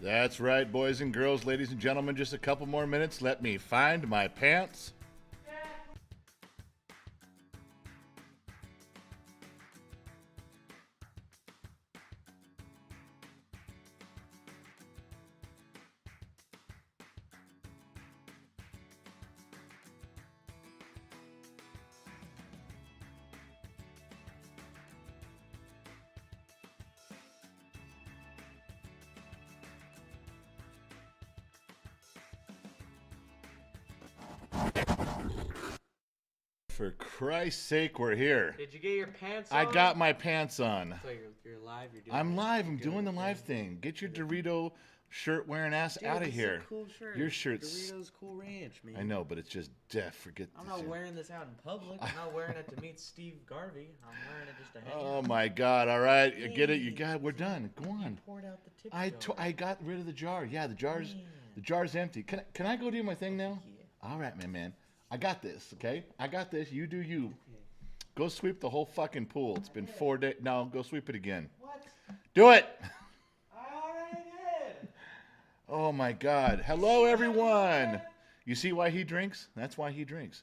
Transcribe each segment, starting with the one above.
That's right, boys and girls, ladies and gentlemen. Just a couple more minutes. Let me find my pants. For Christ's sake, we're here. Did you get your pants I on? got my pants on. So you're live. You're doing. I'm it? live. You're I'm doing the live it. thing. Get your Dorito shirt wearing ass Dude, out of this here. Is a cool shirt. Your shirt's. Doritos Cool Ranch, man. I know, but it's just deaf. Forget. I'm this not shit. wearing this out in public. I'm not wearing it to meet Steve Garvey. I'm wearing it just to hang Oh out. my God! All right, you get it. You got. We're done. Go on. You poured out the tip jar. I got rid of the jar. Yeah, the jar's Man. the jar's empty. Can I go do my thing now? Yeah. All right, man. I got this. Okay, I got this. You do you. Okay. Go sweep the whole fucking pool. It's been 4 days. No, go sweep it again. What? Do it. I already did. Oh my God. Hello, everyone. You see why he drinks? That's why he drinks.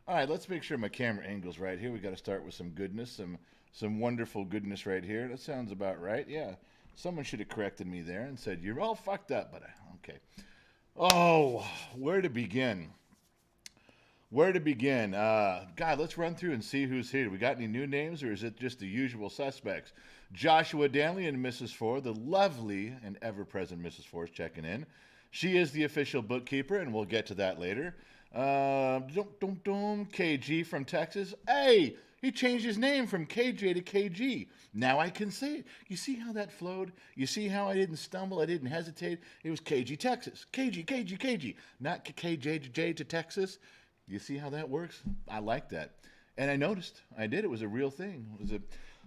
All right, let's make sure my camera angle's right here. We got to start with some goodness, some wonderful goodness right here. That sounds about right. Yeah. Someone should have corrected me there and said you're all fucked up, but okay. Oh, where to begin? Where to begin? God, let's run through and see who's here. We got any new names, or is it just the usual suspects? Joshua Danley and Mrs. Ford, the lovely and ever-present Mrs. Ford, checking in. She is the official bookkeeper, and we'll get to that later. KG from Texas. Hey, he changed his name from KJ to KG. Now I can say it. You see how that flowed? You see how I didn't stumble? I didn't hesitate? It was KG, Texas. KG. Not KJ to Texas. You see how that works? I like that. And I noticed. I did. It was a real thing. It was a.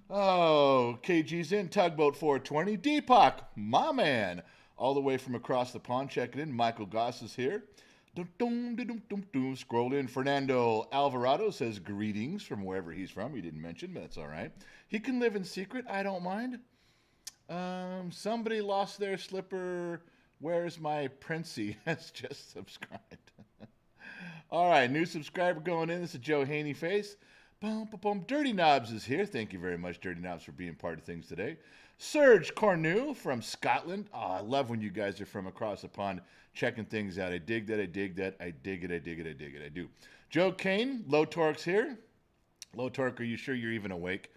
Oh, KG's in. Tugboat 420. Deepak, my man. All the way from across the pond checking in. Michael Goss is here. Scroll in. Fernando Alvarado says greetings from wherever he's from. He didn't mention, but that's all right. He can live in secret. I don't mind. Somebody lost their slipper. Where's my Princey? Has just subscribed. All right, new subscriber going in. This is Joe Haney Face. Dirty Knobs is here. Thank you very much, Dirty Knobs, for being part of things today. Serge Cornu from Scotland. Oh, I love when you guys are from across the pond checking things out. I dig that. I dig it. I do. Joe Kane, Low Torque's here. Low Torque, are you sure you're even awake?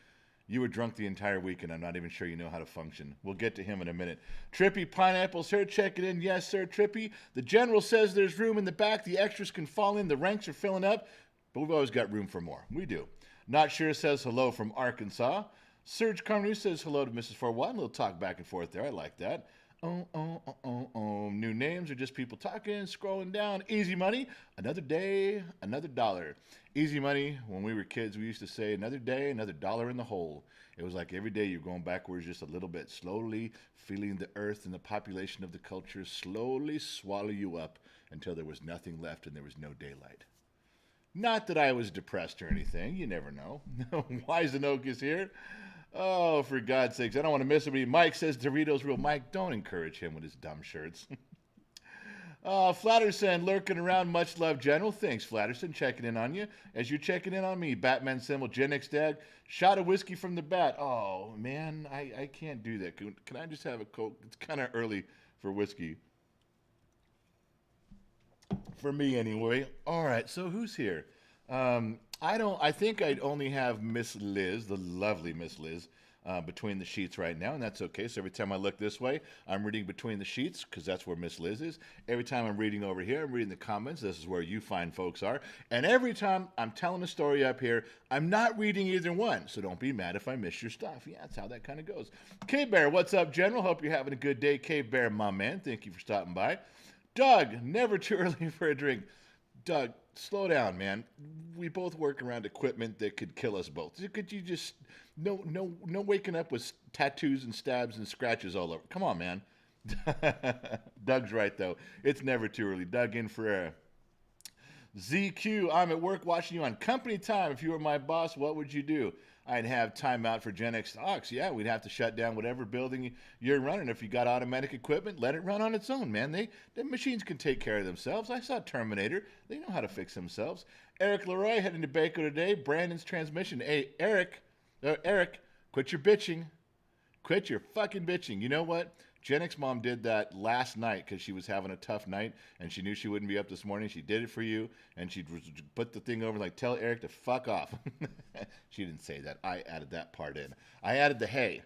You were drunk the entire week, and I'm not even sure you know how to function. We'll get to him in a minute. Trippy Pineapple's here. Check it in. Yes, sir, Trippy. The general says there's room in the back. The extras can fall in. The ranks are filling up, but we've always got room for more. We do. Not Sure says hello from Arkansas. Serge Carnu says hello to Mrs. Ford. A little talk back and forth there. I like that. New names are just people talking, scrolling down. Easy Money, another day, another dollar. Easy Money, when we were kids, we used to say another day, another dollar in the hole. It was like every day you're going backwards just a little bit, slowly feeling the earth and the population of the culture slowly swallow you up until there was nothing left and there was no daylight. Not that I was depressed or anything. You never know. Wise and Oak is here. Oh, for God's sakes, I don't want to miss it. Mike says Doritos real. Mike, don't encourage him with his dumb shirts. Flatterson lurking around. Much love, General. Thanks, Flatterson. Checking in on you. As you're checking in on me, Batman symbol, Gen X Dad. Shot of whiskey from the bat. Oh, man, I can't do that. Can I just have a Coke? It's kind of early for whiskey. For me, anyway. All right, so who's here? I think I'd only have Miss Liz, the lovely Miss Liz, between the sheets right now, and that's okay. So every time I look this way, I'm reading between the sheets because that's where Miss Liz is. Every time I'm reading over here, I'm reading the comments. This is where you fine folks are. And every time I'm telling a story up here, I'm not reading either one. So don't be mad if I miss your stuff. Yeah, that's how that kind of goes. Cave Bear, what's up, General? Hope you're having a good day. Cave Bear, my man. Thank you for stopping by. Doug, never too early for a drink. Doug, slow down, man. We both work around equipment that could kill us both. Could you just no waking up with tattoos and stabs and scratches all over? Come on, man. Doug's right though. It's never too early. Doug in for a ZQ. I'm at work watching you on company time. If you were my boss, what would you do? I'd have timeout for Gen X stocks. Yeah, we'd have to shut down whatever building you're running. If you got automatic equipment, let it run on its own, man. The machines can take care of themselves. I saw Terminator. They know how to fix themselves. Eric Leroy heading to Baco today. Brandon's transmission. Hey, Eric, quit your bitching. Quit your fucking bitching. You know what? Gen X mom did that last night because she was having a tough night and she knew she wouldn't be up this morning. She did it for you and she put the thing over like, tell Eric to fuck off. She didn't say that. I added that part in. I added the hey.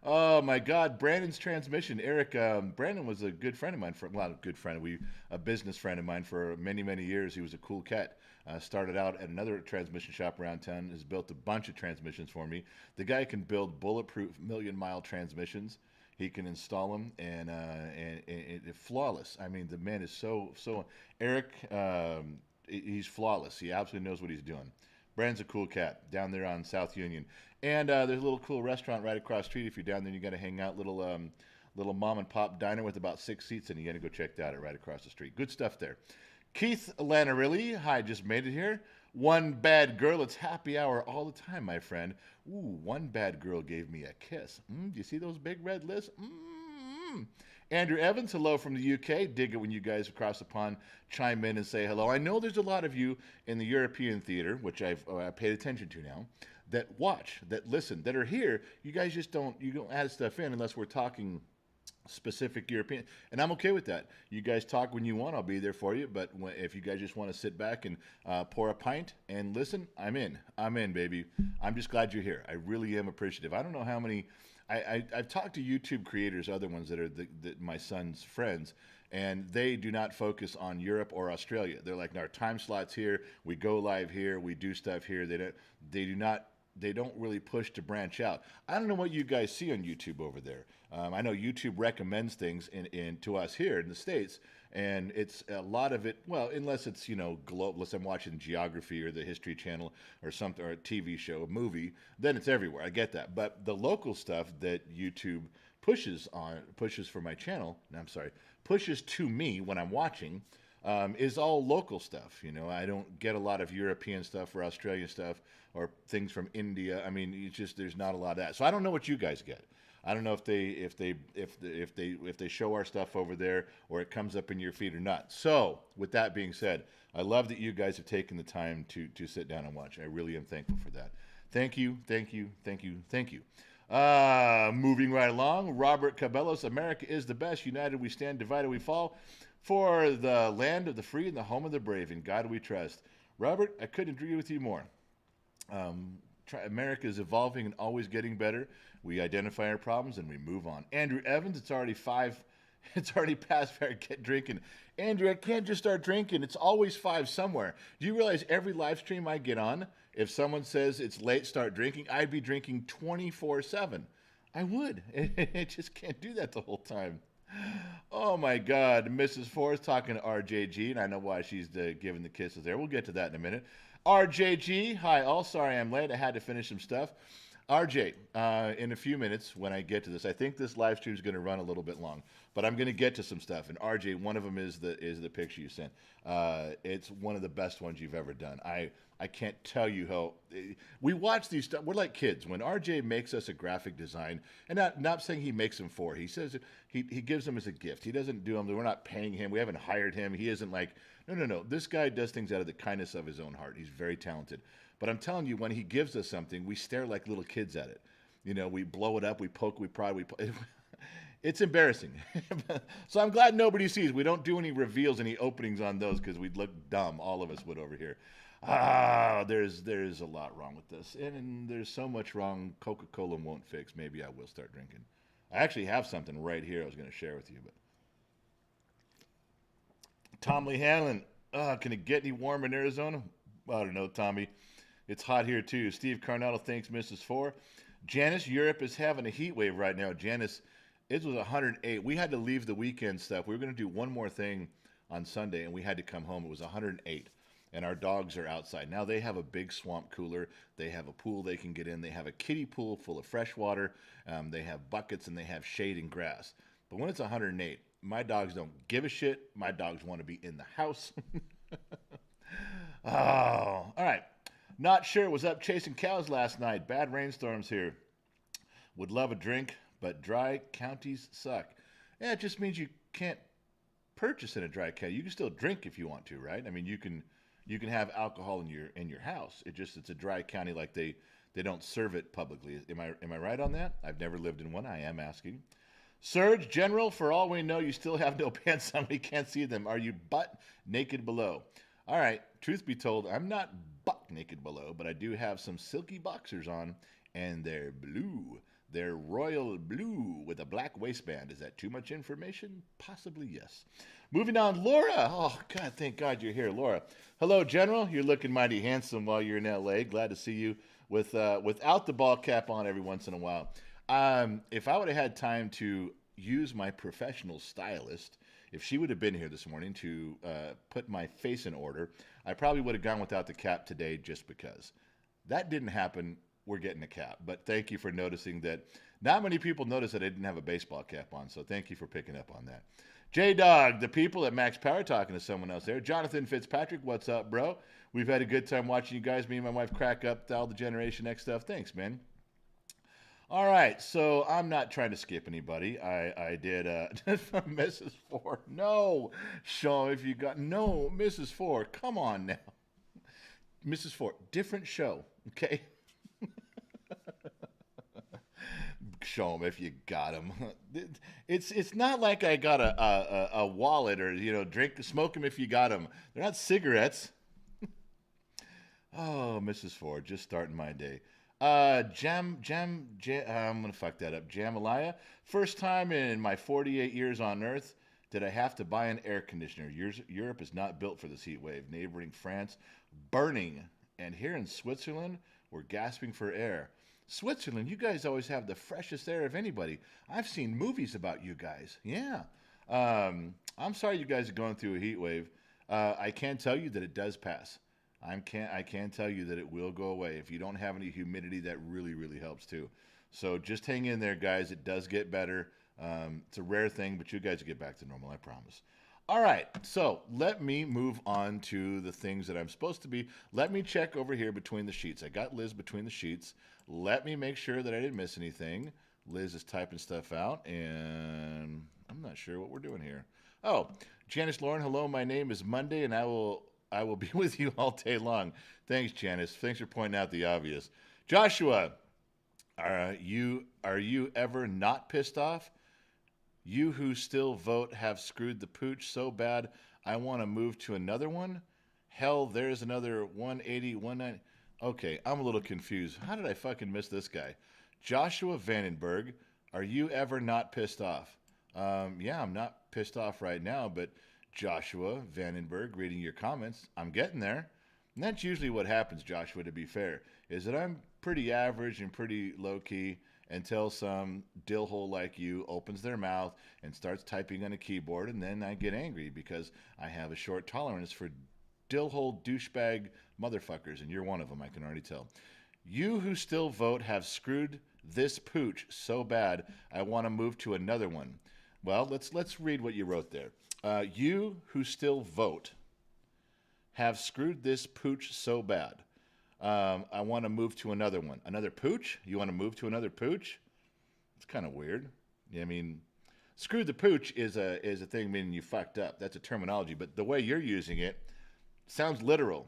Oh my God, Brandon's transmission. Eric, Brandon was a good friend of mine a good friend. A business friend of mine for many, many years. He was a cool cat. Started out at another transmission shop around town. Has built a bunch of transmissions for me. The guy can build bulletproof million-mile transmissions. He can install them and flawless. I mean, the man is so. Eric, he's flawless. He absolutely knows what he's doing. Brandon's a cool cat down there on South Union. And there's a little cool restaurant right across the street. If you're down there, you got to hang out. Little mom and pop diner with about 6 seats, and you got to go check that out right across the street. Good stuff there. Keith Lanarilli, hi, just made it here. One bad girl, it's happy hour all the time, my friend. Ooh, one bad girl gave me a kiss. Do you see those big red lips? Andrew Evans, hello from the UK. Dig it when you guys across the pond chime in and say hello. I know there's a lot of you in the European theater, which I've paid attention to now, that watch, that listen, that are here. You guys just don't add stuff in unless we're talking specific European, and I'm okay with that. You guys talk when you want, I'll be there for you, but if you guys just want to sit back and pour a pint and listen, I'm in, baby. I'm just glad you're here. I really am appreciative. I don't know how many, I've talked to YouTube creators, other ones that are my son's friends, and they do not focus on Europe or Australia. They're like, our time slots here, we go live here, we do stuff here. They don't really push to branch out. I don't know what you guys see on YouTube over there. I know YouTube recommends things to us here in the States, and it's a lot of it, well, unless it's, global, unless I'm watching Geography or the History Channel or something, or a TV show, a movie, then it's everywhere. I get that. But the local stuff that YouTube pushes for my channel, pushes to me when I'm watching, is all local stuff. I don't get a lot of European stuff or Australian stuff or things from India. I mean, it's just, there's not a lot of that. So I don't know what you guys get. I don't know if they show our stuff over there or it comes up in your feed or not. So with that being said, I love that you guys have taken the time to sit down and watch. I really am thankful for that. Thank you. Moving right along, Robert Cabellos, America is the best. United we stand, divided we fall. For the land of the free and the home of the brave, in God we trust. Robert, I couldn't agree with you more. America is evolving and always getting better. We identify our problems and we move on. Andrew Evans, it's already past fair, get drinking. Andrew, I can't just start drinking. It's always 5 somewhere. Do you realize every live stream I get on, if someone says it's late, start drinking, I'd be drinking 24/7. I would. I just can't do that the whole time. Oh my God, Mrs. Forrest talking to RJG, and I know why she's giving the kisses there. We'll get to that in a minute. RJG, hi all. Sorry I'm late. I had to finish some stuff. RJ, in a few minutes when I get to this, I think this live stream is going to run a little bit long, but I'm going to get to some stuff. And RJ, one of them is the picture you sent. It's one of the best ones you've ever done. I can't tell you how we watch these stuff. We're like kids. When RJ makes us a graphic design, and not saying he makes them for, he says he gives them as a gift. He doesn't do them. We're not paying him. We haven't hired him. He isn't like, no. This guy does things out of the kindness of his own heart. He's very talented. But I'm telling you, when he gives us something, we stare like little kids at it. We blow it up, we poke, we pry, it's embarrassing. So I'm glad nobody sees. We don't do any reveals, any openings on those because we'd look dumb. All of us would over here. There's a lot wrong with this. And there's so much wrong Coca-Cola won't fix. Maybe I will start drinking. I actually have something right here I was going to share with you. But Tom Lee Hanlon, can it get any warmer in Arizona? I don't know, Tommy. It's hot here too. Steve Carnell, thanks, Mrs. 4. Janice, Europe is having a heat wave right now. Janice, it was 108. We had to leave the weekend stuff. We were going to do one more thing on Sunday, and we had to come home. It was 108, and our dogs are outside. Now they have a big swamp cooler. They have a pool they can get in. They have a kiddie pool full of fresh water. They have buckets, and they have shade and grass. But when it's 108, my dogs don't give a shit. My dogs want to be in the house. Oh, all right. Not sure. Was up chasing cows last night. Bad rainstorms here. Would love a drink, but dry counties suck. Yeah, it just means you can't purchase in a dry county. You can still drink if you want to, right? I mean, you can have alcohol in your house. It's a dry county, like they don't serve it publicly. Am I right on that? I've never lived in one. I am asking. Surge General, for all we know, you still have no pants on. We can't see them. Are you butt naked below? All right. Truth be told, I'm not butt naked below, but I do have some silky boxers on, and they're blue. They're royal blue with a black waistband. Is that too much information? Possibly yes. Moving on, Laura. Oh, God, thank God you're here, Laura. Hello, General. You're looking mighty handsome while you're in L.A. Glad to see you without the ball cap on every once in a while. If I would have had time to use my professional stylist, if she would have been here this morning to put my face in order, I probably would have gone without the cap today just because. That didn't happen. We're getting a cap. But thank you for noticing that. Not many people noticed that I didn't have a baseball cap on, so thank you for picking up on that. J-Dog, the people at Max Power talking to someone else there. Jonathan Fitzpatrick, what's up, bro? We've had a good time watching you guys, me and my wife, crack up all the Generation X stuff. Thanks, man. All right, so I'm not trying to skip anybody. I did Mrs. Four. No, show if you got no Mrs. Four. Come on now, Mrs. Four. Different show, okay? Show them if you got them. It's not like I got a wallet or smoke them if you got them. They're not cigarettes. Oh, Mrs. Ford, just starting my day. I'm gonna fuck that up. Jamalaya, first time in my 48 years on Earth did I have to buy an air conditioner. Europe is not built for this heat wave. Neighboring France, burning, and here in Switzerland, we're gasping for air. Switzerland, you guys always have the freshest air of anybody. I've seen movies about you guys. Yeah. I'm sorry you guys are going through a heat wave. I can tell you that it does pass. I can tell you that it will go away. If you don't have any humidity, that really, really helps too. So just hang in there, guys. It does get better. It's a rare thing, but you guys will get back to normal, I promise. All right, so let me move on to the things that I'm supposed to be. Let me check over here between the sheets. I got Liz between the sheets. Let me make sure that I didn't miss anything. Liz is typing stuff out, and I'm not sure what we're doing here. Oh, Janice Lauren, hello. My name is Monday, and I will be with you all day long. Thanks, Janice. Thanks for pointing out the obvious. Joshua, are you ever not pissed off? You who still vote have screwed the pooch so bad, I want to move to another one? Hell, there's another 180, 190. Okay, I'm a little confused. How did I fucking miss this guy? Joshua Vandenberg, are you ever not pissed off? Yeah, I'm not pissed off right now, but Joshua Vandenberg, reading your comments, I'm getting there. And that's usually what happens, Joshua, to be fair, is that I'm pretty average and pretty low-key until some dillhole like you opens their mouth and starts typing on a keyboard, and then I get angry because I have a short tolerance for dillhole douchebag motherfuckers, and you're one of them, I can already tell. You who still vote have screwed this pooch so bad, I want to move to another one. Well, let's read what you wrote there. You who still vote have screwed this pooch so bad. I want to move to another one. Another pooch? You want to move to another pooch? It's kind of weird. I mean, screwed the pooch is a thing meaning you fucked up. That's a terminology, but the way you're using it sounds literal.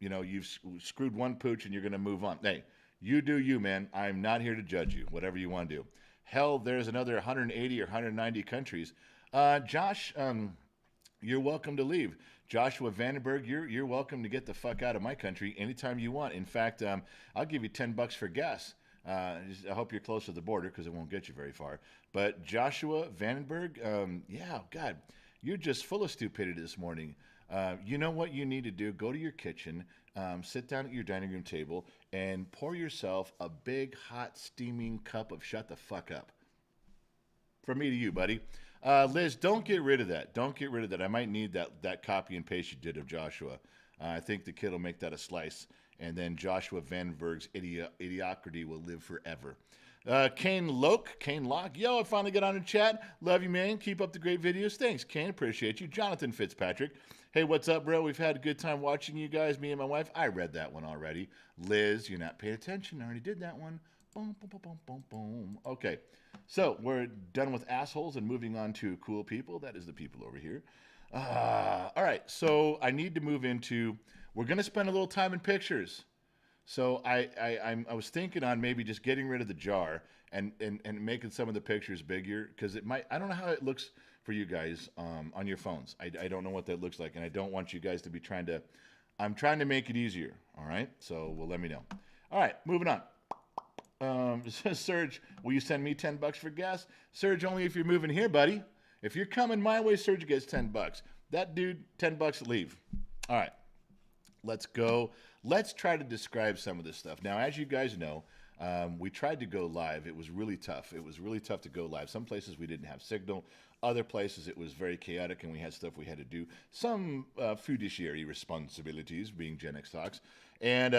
You know, you've screwed one pooch and you're going to move on. Hey, you do you, man. I'm not here to judge you. Whatever you want to do. Hell, there's another 180 or 190 countries. Josh, you're welcome to leave. Joshua Vandenberg, you're welcome to get the fuck out of my country anytime you want. In fact, I'll give you $10 for gas. I hope you're close to the border because it won't get you very far. But Joshua Vandenberg, yeah, God, you're just full of stupidity this morning. You know what you need to do? Go to your kitchen, sit down at your dining room table, and pour yourself a big, hot, steaming cup of shut the fuck up. From me to you, buddy. Liz, don't get rid of that. Don't get rid of that. I might need that copy and paste you did of Joshua. I think the kid will make that a slice, and then Joshua Vandenberg's idiocrity will live forever. Kane Locke. Yo, I finally got on the chat. Love you, man. Keep up the great videos. Thanks, Kane. Appreciate you. Jonathan Fitzpatrick. Hey, what's up, bro? We've had a good time watching you guys, me and my wife. I read that one already. Liz, you're not paying attention. I already did that one. Boom, boom, boom, boom, boom, boom. Okay, so we're done with assholes and moving on to cool people. That is the people over here. All right, so I need to move into, we're going to spend a little time in pictures. So I was thinking on maybe just getting rid of the jar and making some of the pictures bigger, because it might, I don't know how it looks for you guys on your phones. I don't know what that looks like, and I don't want you guys to be I'm trying to make it easier, all right? So, well, let me know. All right, moving on. Serge, will you send me $10 for gas? Serge, only if you're moving here, buddy. If you're coming my way, Serge gets $10. That dude, $10, leave. All right, let's go. Let's try to describe some of this stuff. Now, as you guys know, we tried to go live. It was really tough. It was really tough to go live. Some places we didn't have signal. Other places it was very chaotic, and we had stuff we had to do. Some fiduciary responsibilities, being Gen X Talks. And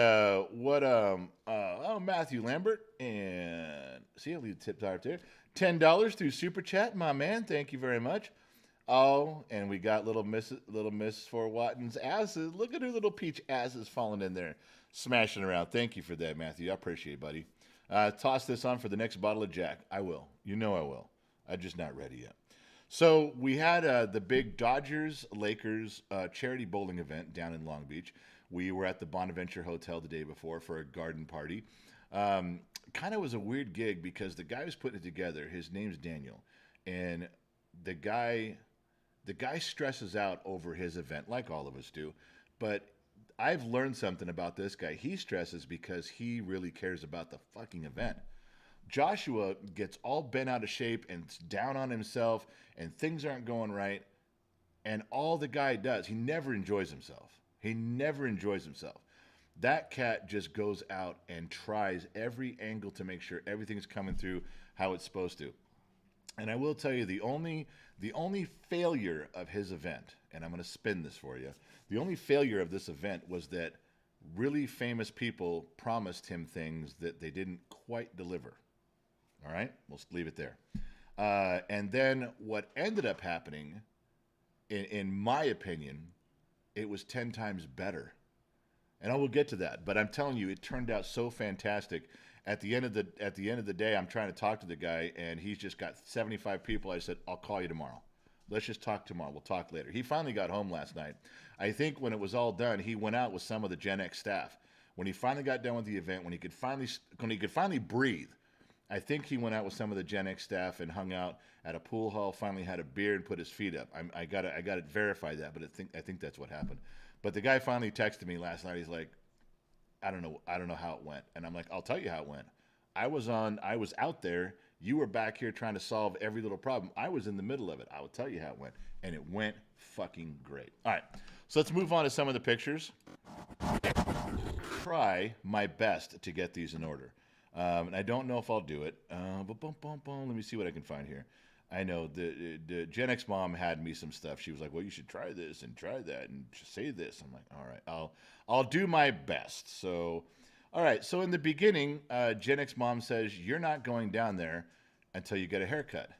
Matthew Lambert. And see, I'll leave the tip right there. $10 through Super Chat, my man. Thank you very much. Oh, and we got little Miss Fort Watton's asses. Look at her little peach asses falling in there, smashing around. Thank you for that, Matthew. I appreciate it, buddy. Toss this on for the next bottle of Jack. I will. You know I will. I'm just not ready yet. So we had the big Dodgers-Lakers charity bowling event down in Long Beach. We were at the Bonaventure Hotel the day before for a garden party. Kind of was a weird gig because the guy who's putting it together, his name's Daniel, and the guy stresses out over his event, like all of us do. But I've learned something about this guy. He stresses because he really cares about the fucking event. Joshua gets all bent out of shape and down on himself, and things aren't going right. And all the guy does, he never enjoys himself. He never enjoys himself. That cat just goes out and tries every angle to make sure everything's coming through how it's supposed to. And I will tell you, the only failure of his event, and I'm going to spin this for you, the only failure of this event was that really famous people promised him things that they didn't quite deliver. All right? We'll leave it there. And then what ended up happening, in my opinion, it was 10 times better. And I will get to that. But I'm telling you, it turned out so fantastic. At the end of the day, I'm trying to talk to the guy, and he's just got 75 people. I said, I'll call you tomorrow. Let's just talk tomorrow. We'll talk later. He finally got home last night. I think when it was all done, he went out with some of the Gen X staff. When he finally got done with the event, when he could finally breathe, I think he went out with some of the Gen X staff and hung out at a pool hall, finally had a beer and put his feet up. I got to verify that, but I think that's what happened. But the guy finally texted me last night. He's like, I don't know how it went. And I'm like, I'll tell you how it went. I was out there. You were back here trying to solve every little problem. I was in the middle of it. I will tell you how it went. And it went fucking great. All right. So let's move on to some of the pictures. Try my best to get these in order. And I don't know if I'll do it. Let me see what I can find here. I know the Gen X mom had me some stuff. She was like, well, you should try this and try that and say this. I'm like, all right, I'll do my best. So, all right. So in the beginning, Gen X mom says, you're not going down there until you get a haircut.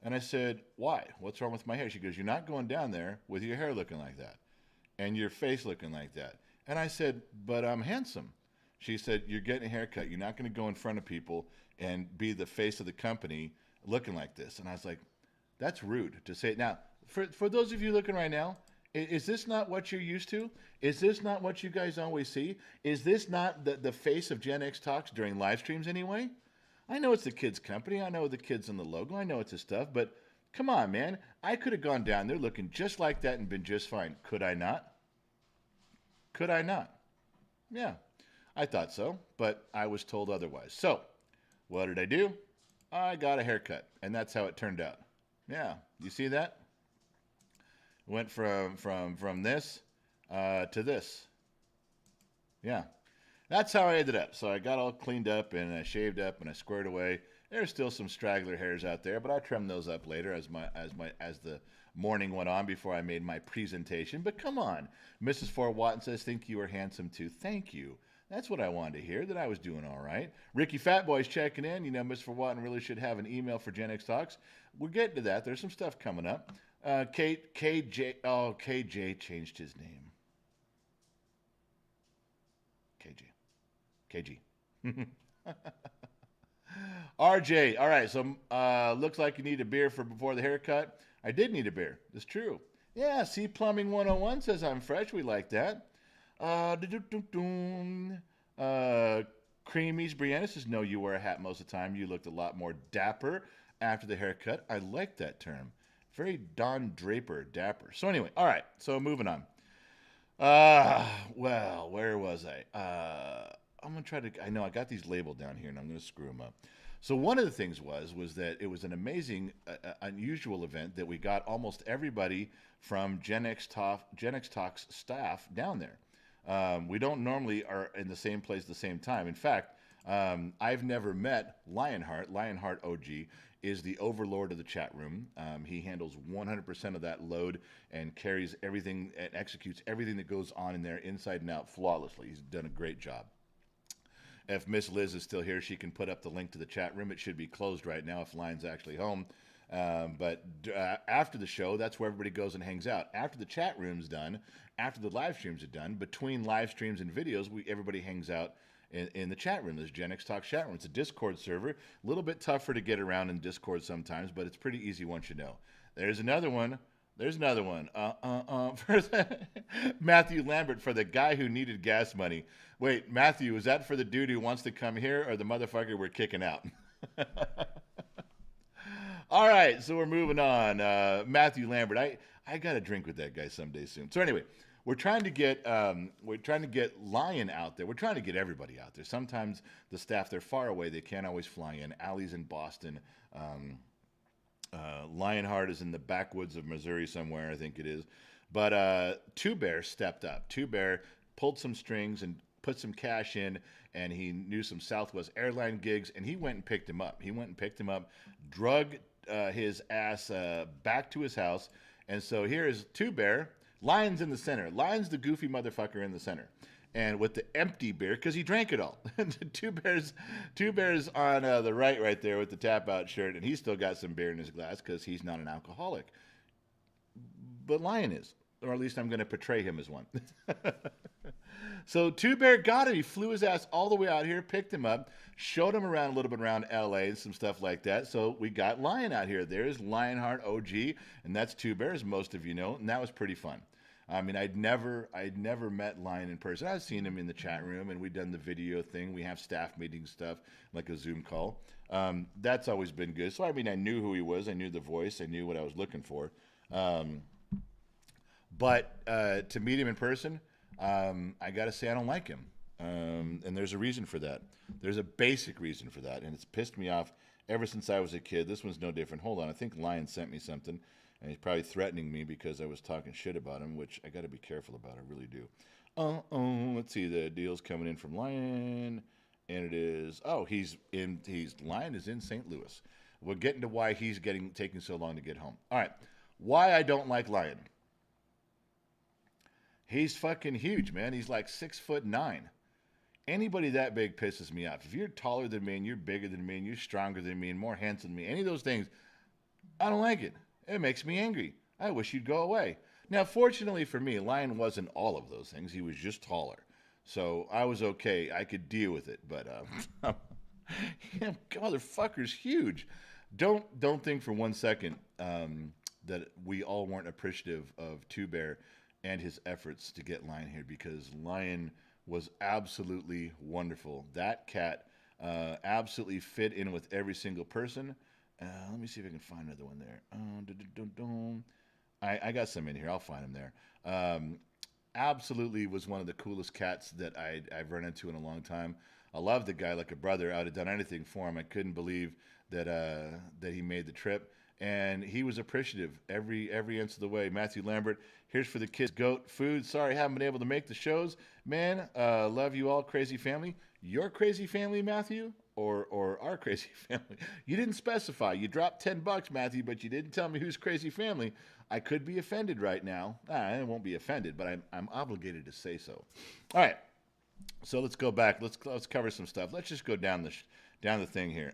And I said, why? What's wrong with my hair? She goes, you're not going down there with your hair looking like that and your face looking like that. And I said, but I'm handsome. She said, you're getting a haircut. You're not going to go in front of people and be the face of the company looking like this. And I was like, that's rude to say it. Now, for those of you looking right now, is this not what you're used to? Is this not what you guys always see? Is this not the face of Gen X Talks during live streams anyway? I know it's the kid's company. I know the kid's on the logo. I know it's his stuff. But come on, man. I could have gone down there looking just like that and been just fine. Could I not? Could I not? Yeah, I thought so. But I was told otherwise. So what did I do? I got a haircut, and that's how it turned out. Yeah, you see that? Went from this to this. Yeah, that's how I ended up. So I got all cleaned up, and I shaved up, and I squared away. There's still some straggler hairs out there, but I trimmed those up later as the morning went on before I made my presentation. But come on, Mrs. Fort Watton says, "Think you are handsome too." Thank you. That's what I wanted to hear, that I was doing all right. Ricky Fatboy's checking in. Mr. Watton really should have an email for Gen X Talks. We're getting to that. There's some stuff coming up. KJ changed his name. KG. RJ, all right, so looks like you need a beer for before the haircut. I did need a beer. It's true. Yeah, see, Plumbing 101 says I'm fresh. We like that. Creamies Brianna says, no, you wear a hat most of the time. You looked a lot more dapper after the haircut. I like that term. Very Don Draper, dapper. So anyway, all right, so moving on. Well, where was I? I'm going to try to, I know I got these labeled down here and I'm going to screw them up. So one of the things was that it was an amazing, unusual event that we got almost everybody from Gen X Talks staff down there. We don't normally are in the same place at the same time. In fact, I've never met Lionheart. Lionheart OG is the overlord of the chat room. He handles 100% of that load and carries everything and executes everything that goes on in there inside and out flawlessly. He's done a great job. If Miss Liz is still here, she can put up the link to the chat room. It should be closed right now if Lion's actually home. But after the show, that's where everybody goes and hangs out. After the chat room's done, after the live streams are done, between live streams and videos, everybody hangs out in the chat room. There's Gen X Talk chat room. It's a Discord server. A little bit tougher to get around in Discord sometimes, but it's pretty easy once you know. There's another one. There's another one. Matthew Lambert, for the guy who needed gas money. Wait, Matthew, is that for the dude who wants to come here or the motherfucker we're kicking out? All right, so we're moving on. Matthew Lambert, I got to drink with that guy someday soon. So anyway, we're trying to get Lion out there. We're trying to get everybody out there. Sometimes the staff, they're far away. They can't always fly in. Allie's in Boston. Lionheart is in the backwoods of Missouri somewhere, I think it is. But Two Bear stepped up. Two Bear pulled some strings and put some cash in, and he knew some Southwest airline gigs, and he went and picked him up. Drug his ass back to his house. And so here is Two Bear. Lion's in the center. Lion's the goofy motherfucker in the center. And with the empty beer, because he drank it all. Two Bears on the right there with the tap-out shirt, and he's still got some beer in his glass because he's not an alcoholic. But Lion is, or at least I'm going to portray him as one. So Two Bear got him. He flew his ass all the way out here, picked him up, showed him around a little bit around L.A. and some stuff like that. So we got Lion out here. There's Lionheart OG, and that's Two Bear, as most of you know, and that was pretty fun. I mean, I'd never met Lion in person. I've seen him in the chat room, and we've done the video thing. We have staff meeting stuff, like a Zoom call. That's always been good. So, I mean, I knew who he was. I knew the voice. I knew what I was looking for. But to meet him in person, I got to say I don't like him. And there's a reason for that. There's a basic reason for that, and it's pissed me off ever since I was a kid. This one's no different. Hold on. I think Lion sent me something. And he's probably threatening me because I was talking shit about him, which I got to be careful about. I really do. Let's see. The deal's coming in from Lion, and it is. Lion is in St. Louis. We're getting to why he's taking so long to get home. All right. Why I don't like Lion. He's fucking huge, man. He's like 6'9". Anybody that big pisses me off. If you're taller than me and you're bigger than me and you're stronger than me and more handsome than me, any of those things, I don't like it. It makes me angry. I wish you'd go away. Now, fortunately for me, Lion wasn't all of those things. He was just taller. So I was okay. I could deal with it. But, motherfucker's huge. Don't think for 1 second that we all weren't appreciative of Two Bear and his efforts to get Lion here, because Lion was absolutely wonderful. That cat absolutely fit in with every single person. Let me see if I can find another one there. I got some in here. I'll find them there. Absolutely was one of the coolest cats that I've run into in a long time. I love the guy like a brother. I would have done anything for him. I couldn't believe that he made the trip. And he was appreciative every inch of the way. Matthew Lambert, here's for the kids. Goat food. Sorry, haven't been able to make the shows. Man, love you all, crazy family. Your crazy family, Matthew? Or our crazy family. You didn't specify. You dropped $10, Matthew, but you didn't tell me whose crazy family. I could be offended right now. I won't be offended, but I'm obligated to say so. All right. So let's go back. Let's cover some stuff. Let's just go down down the thing here.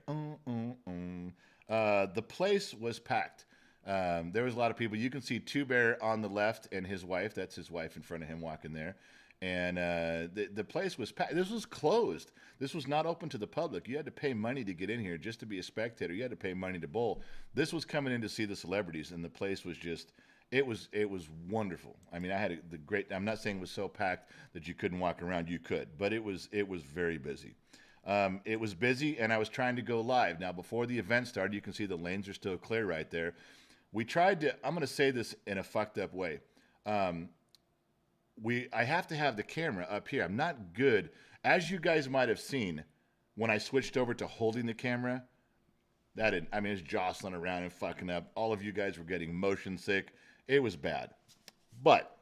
The place was packed. There was a lot of people. You can see Two Bear on the left and his wife. That's his wife in front of him walking there. And the place was packed. This was closed. This was not open to the public. You had to pay money to get in here just to be a spectator. You had to pay money to bowl. This was coming in to see the celebrities, and the place was just. It was wonderful. I mean, I had the great. I'm not saying it was so packed that you couldn't walk around. You could, but it was very busy. It was busy, and I was trying to go live. Now, before the event started, you can see the lanes are still clear right there. We tried to. I'm going to say this in a fucked up way. Um, I have to have the camera up here. I'm not good, as you guys might have seen when I switched over to holding the camera. I mean, it's jostling around and fucking up. All of you guys were getting motion sick. It was bad. But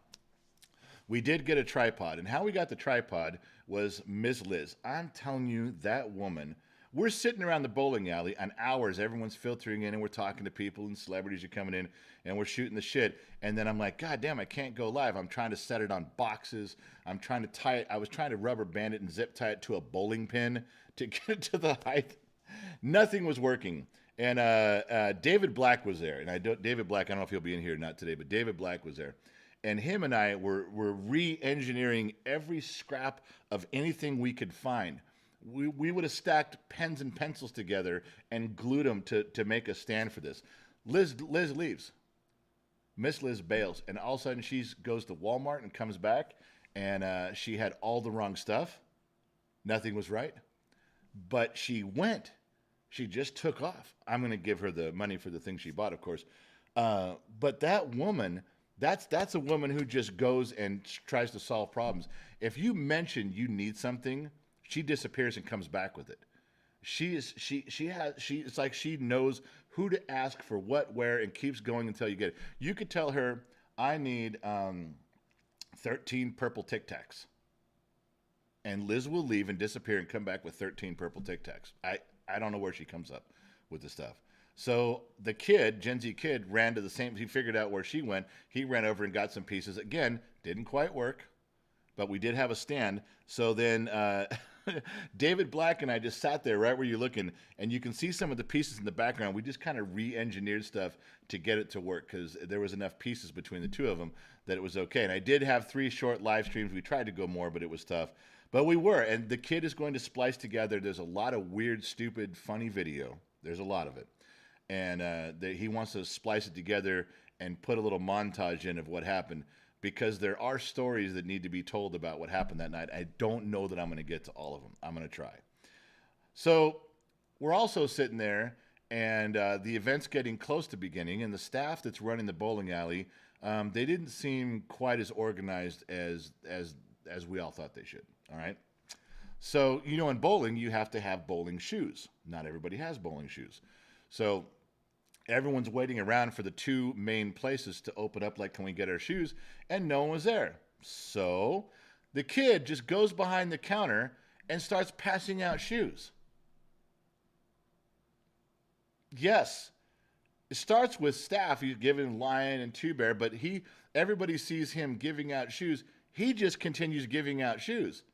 we did get a tripod. And how we got the tripod was Ms. Liz. I'm telling you, that woman. We're sitting around the bowling alley on hours. Everyone's filtering in and we're talking to people and celebrities are coming in and we're shooting the shit. And then I'm like, God damn, I can't go live. I'm trying to set it on boxes. I'm trying to tie it. I was trying to rubber band it and zip tie it to a bowling pin to get it to the height. Nothing was working. And David Black was there. And David Black, I don't know if he'll be in here or not today, but David Black was there. And him and I were re-engineering every scrap of anything we could find. We would have stacked pens and pencils together and glued them to make a stand for this. Liz leaves. Miss Liz bails. And all of a sudden she goes to Walmart and comes back. And she had all the wrong stuff. Nothing was right. But she went. She just took off. I'm going to give her the money for the things she bought, of course. But that woman, that's a woman who just goes and tries to solve problems. If you mention you need something, she disappears and comes back with it. It's like she knows who to ask for what, where, and keeps going until you get it. You could tell her, I need 13 purple Tic Tacs. And Liz will leave and disappear and come back with 13 purple Tic Tacs. I don't know where she comes up with the stuff. So the kid, Gen Z kid, ran to the same. He figured out where she went. He ran over and got some pieces. Again, didn't quite work, but we did have a stand. So then David Black and I just sat there right where you're looking, and you can see some of the pieces in the background. We just kind of re-engineered stuff to get it to work because there was enough pieces between the two of them that it was okay. And I did have 3 short live streams. We tried to go more, but it was tough. But we were, and the kid is going to splice together. There's a lot of weird, stupid, funny video. There's a lot of it. And he wants to splice it together and put a little montage in of what happened because there are stories that need to be told about what happened that night. I don't know that I'm going to get to all of them. I'm going to try. So we're also sitting there, and the event's getting close to beginning, and the staff that's running the bowling alley, they didn't seem quite as organized as we all thought they should. All right. So, in bowling, you have to have bowling shoes. Not everybody has bowling shoes. So everyone's waiting around for the 2 main places to open up, like, can we get our shoes? And no one was there. So the kid just goes behind the counter and starts passing out shoes. Yes. It starts with staff. He's giving Lion and Two Bear, but everybody sees him giving out shoes. He just continues giving out shoes.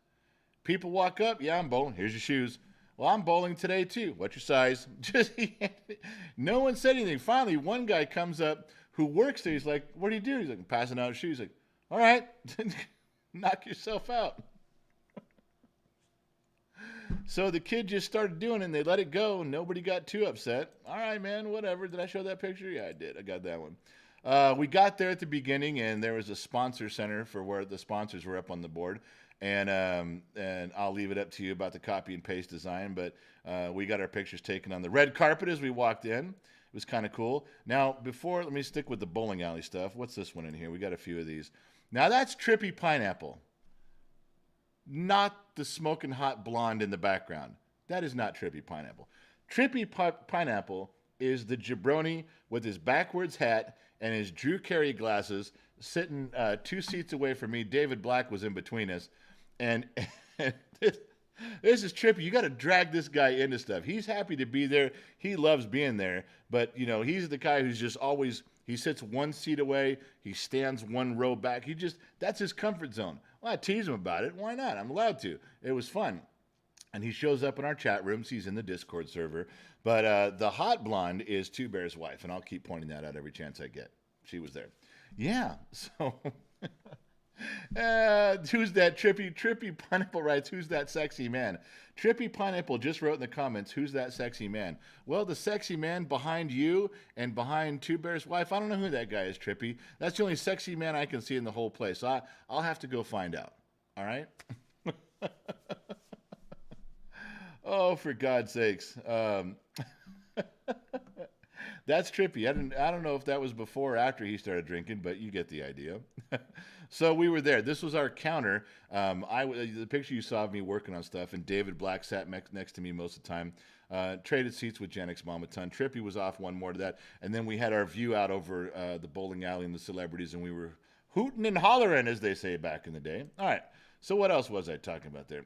People walk up, yeah, I'm bowling. Here's your shoes. Well, I'm bowling today too. What's your size? No one said anything. Finally, one guy comes up who works there. He's like, what do you do? He's like, I'm passing out shoes. He's like, all right, knock yourself out. So the kid just started doing it, and they let it go, and nobody got too upset. All right, man, whatever. Did I show that picture? Yeah, I did. I got that one. We got there at the beginning, and there was a sponsor center for where the sponsors were up on the board. And I'll leave it up to you about the copy and paste design. But we got our pictures taken on the red carpet as we walked in. It was kind of cool. Now, let me stick with the bowling alley stuff. What's this one in here? We got a few of these. Now, that's Trippy Pineapple. Not the smoking hot blonde in the background. That is not Trippy Pineapple. Trippy Pineapple is the jabroni with his backwards hat and his Drew Carey glasses sitting 2 seats away from me. David Black was in between us. And this is Trippy. You got to drag this guy into stuff. He's happy to be there. He loves being there. But, he's the guy who's just always He sits one seat away. He stands one row back. That's his comfort zone. Well, I tease him about it. Why not? I'm allowed to. It was fun. And he shows up in our chat rooms. He's in the Discord server. But the hot blonde is Two Bear's wife, and I'll keep pointing that out every chance I get. She was there. Yeah, so... who's that Trippy Pineapple writes, who's that sexy man? Trippy Pineapple just wrote in the comments, who's that sexy man? Well, the sexy man behind you and behind Two Bear's wife, I don't know who that guy is, Trippy. That's the only sexy man I can see in the whole place. So I'll have to go find out. All right? Oh, for God's sakes. That's Trippy. I don't know if that was before or after he started drinking, but you get the idea. So we were there. This was our counter. The picture you saw of me working on stuff, and David Black sat next to me most of the time. Traded seats with Gen X Mama Ton. Trippy was off one more to that. And then we had our view out over the bowling alley and the celebrities, and we were hooting and hollering, as they say back in the day. All right. So what else was I talking about there?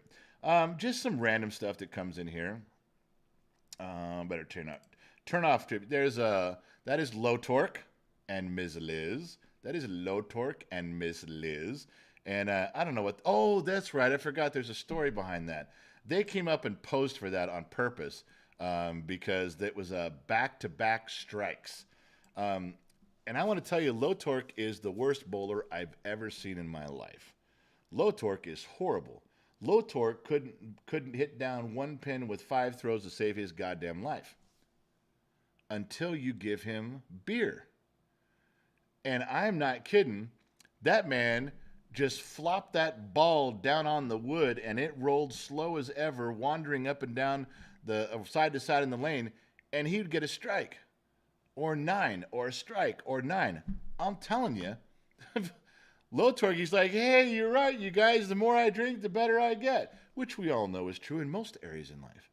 Just some random stuff that comes in here. Better turn off. That is Low Torque and Ms. Liz. That is Low Torque and Miss Liz. And I don't know what... Oh, that's right. I forgot there's a story behind that. They came up and posed for that on purpose because it was back-to-back strikes. And I want to tell you, Low Torque is the worst bowler I've ever seen in my life. Low Torque is horrible. Low Torque couldn't hit down one pin with 5 throws to save his goddamn life. Until you give him beer. And I'm not kidding. That man just flopped that ball down on the wood, and it rolled slow as ever, wandering up and down the side to side in the lane, and he would get a strike. Or 9, or a strike, or 9. I'm telling you. Low Torque, he's like, hey, you're right, you guys. The more I drink, the better I get. Which we all know is true in most areas in life.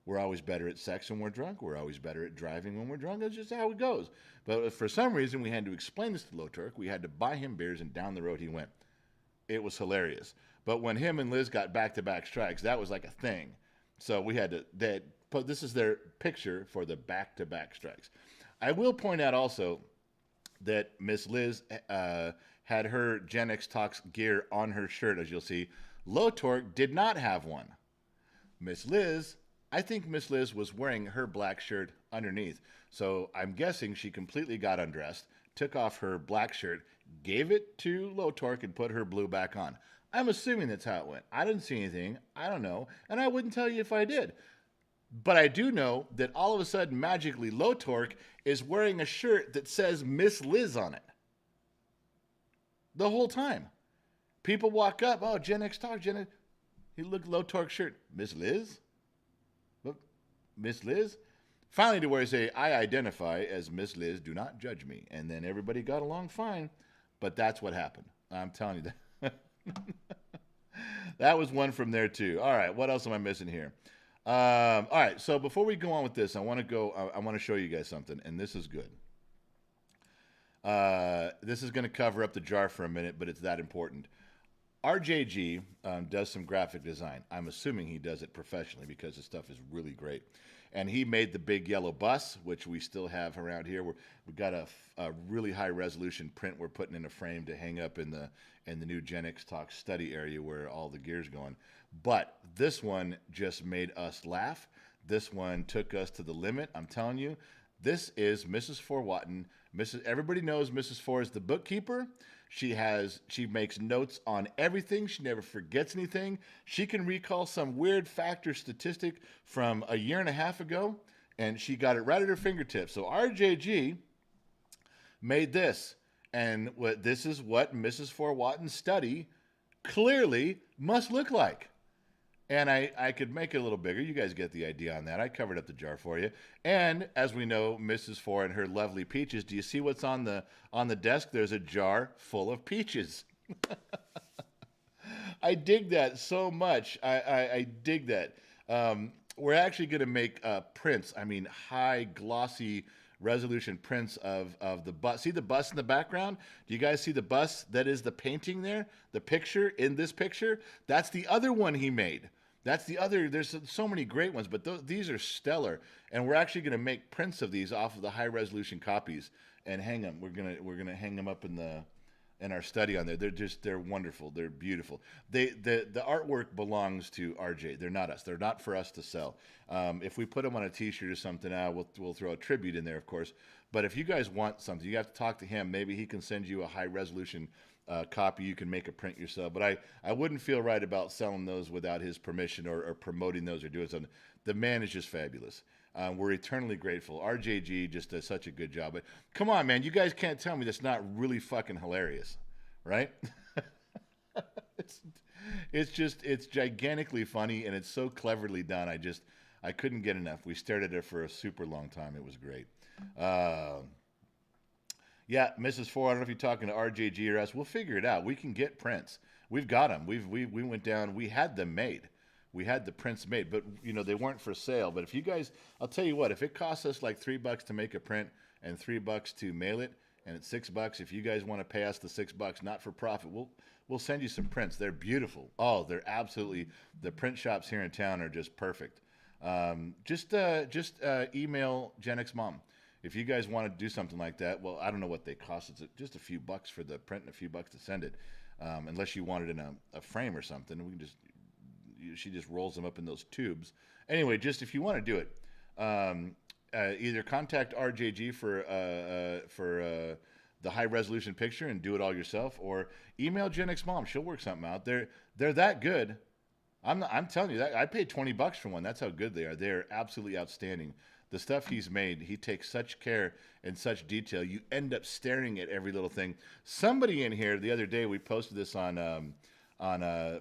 We're always better at sex when we're drunk. We're always better at driving when we're drunk. That's just how it goes. But for some reason, we had to explain this to Low Torque. We had to buy him beers, and down the road he went. It was hilarious. But when him and Liz got back-to-back strikes, that was like a thing. So we had to... This is their picture for the back-to-back strikes. I will point out also that Miss Liz had her Gen X Talks gear on her shirt, as you'll see. Low Torque did not have one. Miss Liz... I think Miss Liz was wearing her black shirt underneath. So I'm guessing she completely got undressed, took off her black shirt, gave it to Low Torque, and put her blue back on. I'm assuming that's how it went. I didn't see anything. I don't know. And I wouldn't tell you if I did. But I do know that all of a sudden, magically, Low Torque is wearing a shirt that says Miss Liz on it. The whole time. People walk up, oh, Gen X Talk, Gen X. He looked Low Torque shirt. Miss Liz? Miss Liz? Finally to where he say, I identify as Miss Liz, do not judge me. And then everybody got along fine. But that's what happened. I'm telling you that. That was one from there too. All right, what else am I missing here? All right, so before we go on with this, I want to show you guys something, and this is good. This is going to cover up the jar for a minute, but it's that important. RJG does some graphic design. I'm assuming he does it professionally because his stuff is really great. And he made the big yellow bus, which we still have around here. We've got a really high resolution print we're putting in a frame to hang up in the new Gen X Talk study area where all the gear's going. But this one just made us laugh. This one took us to the limit. I'm telling you, this is Mrs. Four Watton. Everybody knows Mrs. Four is the bookkeeper. She makes notes on everything. She never forgets anything. She can recall some weird fact or statistic from a year and a half ago, and she got it right at her fingertips. So RJG made this, and this is what Mrs. Four Watton's study clearly must look like. And I could make it a little bigger. You guys get the idea on that. I covered up the jar for you. And as we know, Mrs. Four and her lovely peaches. Do you see what's on the desk? There's a jar full of peaches. I dig that so much. I dig that. We're actually going to make prints. I mean, high glossy resolution prints of the bus. See the bus in the background? Do you guys see the bus that is the painting there? The picture in this picture? That's the other one he made. That's the other. There's so many great ones, but these are stellar. And we're actually going to make prints of these off of the high resolution copies. and hang them. We're gonna hang them up in our study on there. They're wonderful. They're beautiful. The artwork belongs to RJ. They're not us. They're not for us to sell. If we put them on a T-shirt or something, we'll throw a tribute in there, of course. But if you guys want something, you have to talk to him. Maybe he can send you a high resolution copy. You can make a print yourself. But I wouldn't feel right about selling those without his permission or promoting those or doing something. The man is just fabulous. We're eternally grateful. RJG just does such a good job. But come on, man, you guys can't tell me that's not really fucking hilarious, right? it's gigantically funny, and it's so cleverly done. I couldn't get enough. We stared at it for a super long time. It was great. Yeah, Mrs. Four. I don't know if you're talking to RJG or us. We'll figure it out. We can get prints. We've got them. We went down. We had them made. We had the prints made, but they weren't for sale. But if you guys, I'll tell you what, if it costs us like $3 to make a print and $3 to mail it, and it's $6, if you guys want to pay us the $6, not for profit, we'll send you some prints. They're beautiful. Oh, they're absolutely, the print shops here in town are just perfect. Just email Gen X Mom. If you guys want to do something like that, well, I don't know what they cost. It's just a few bucks for the print and a few bucks to send it. Unless you want it in a frame or something, she just rolls them up in those tubes. Anyway, just if you want to do it, either contact RJG for the high resolution picture and do it all yourself, or email Gen X Mom. She'll work something out. They're that good. I'm telling you that I paid $20 for one. That's how good they are. They're absolutely outstanding. The stuff he's made, he takes such care and such detail. You end up staring at every little thing. Somebody in here the other day, we posted this on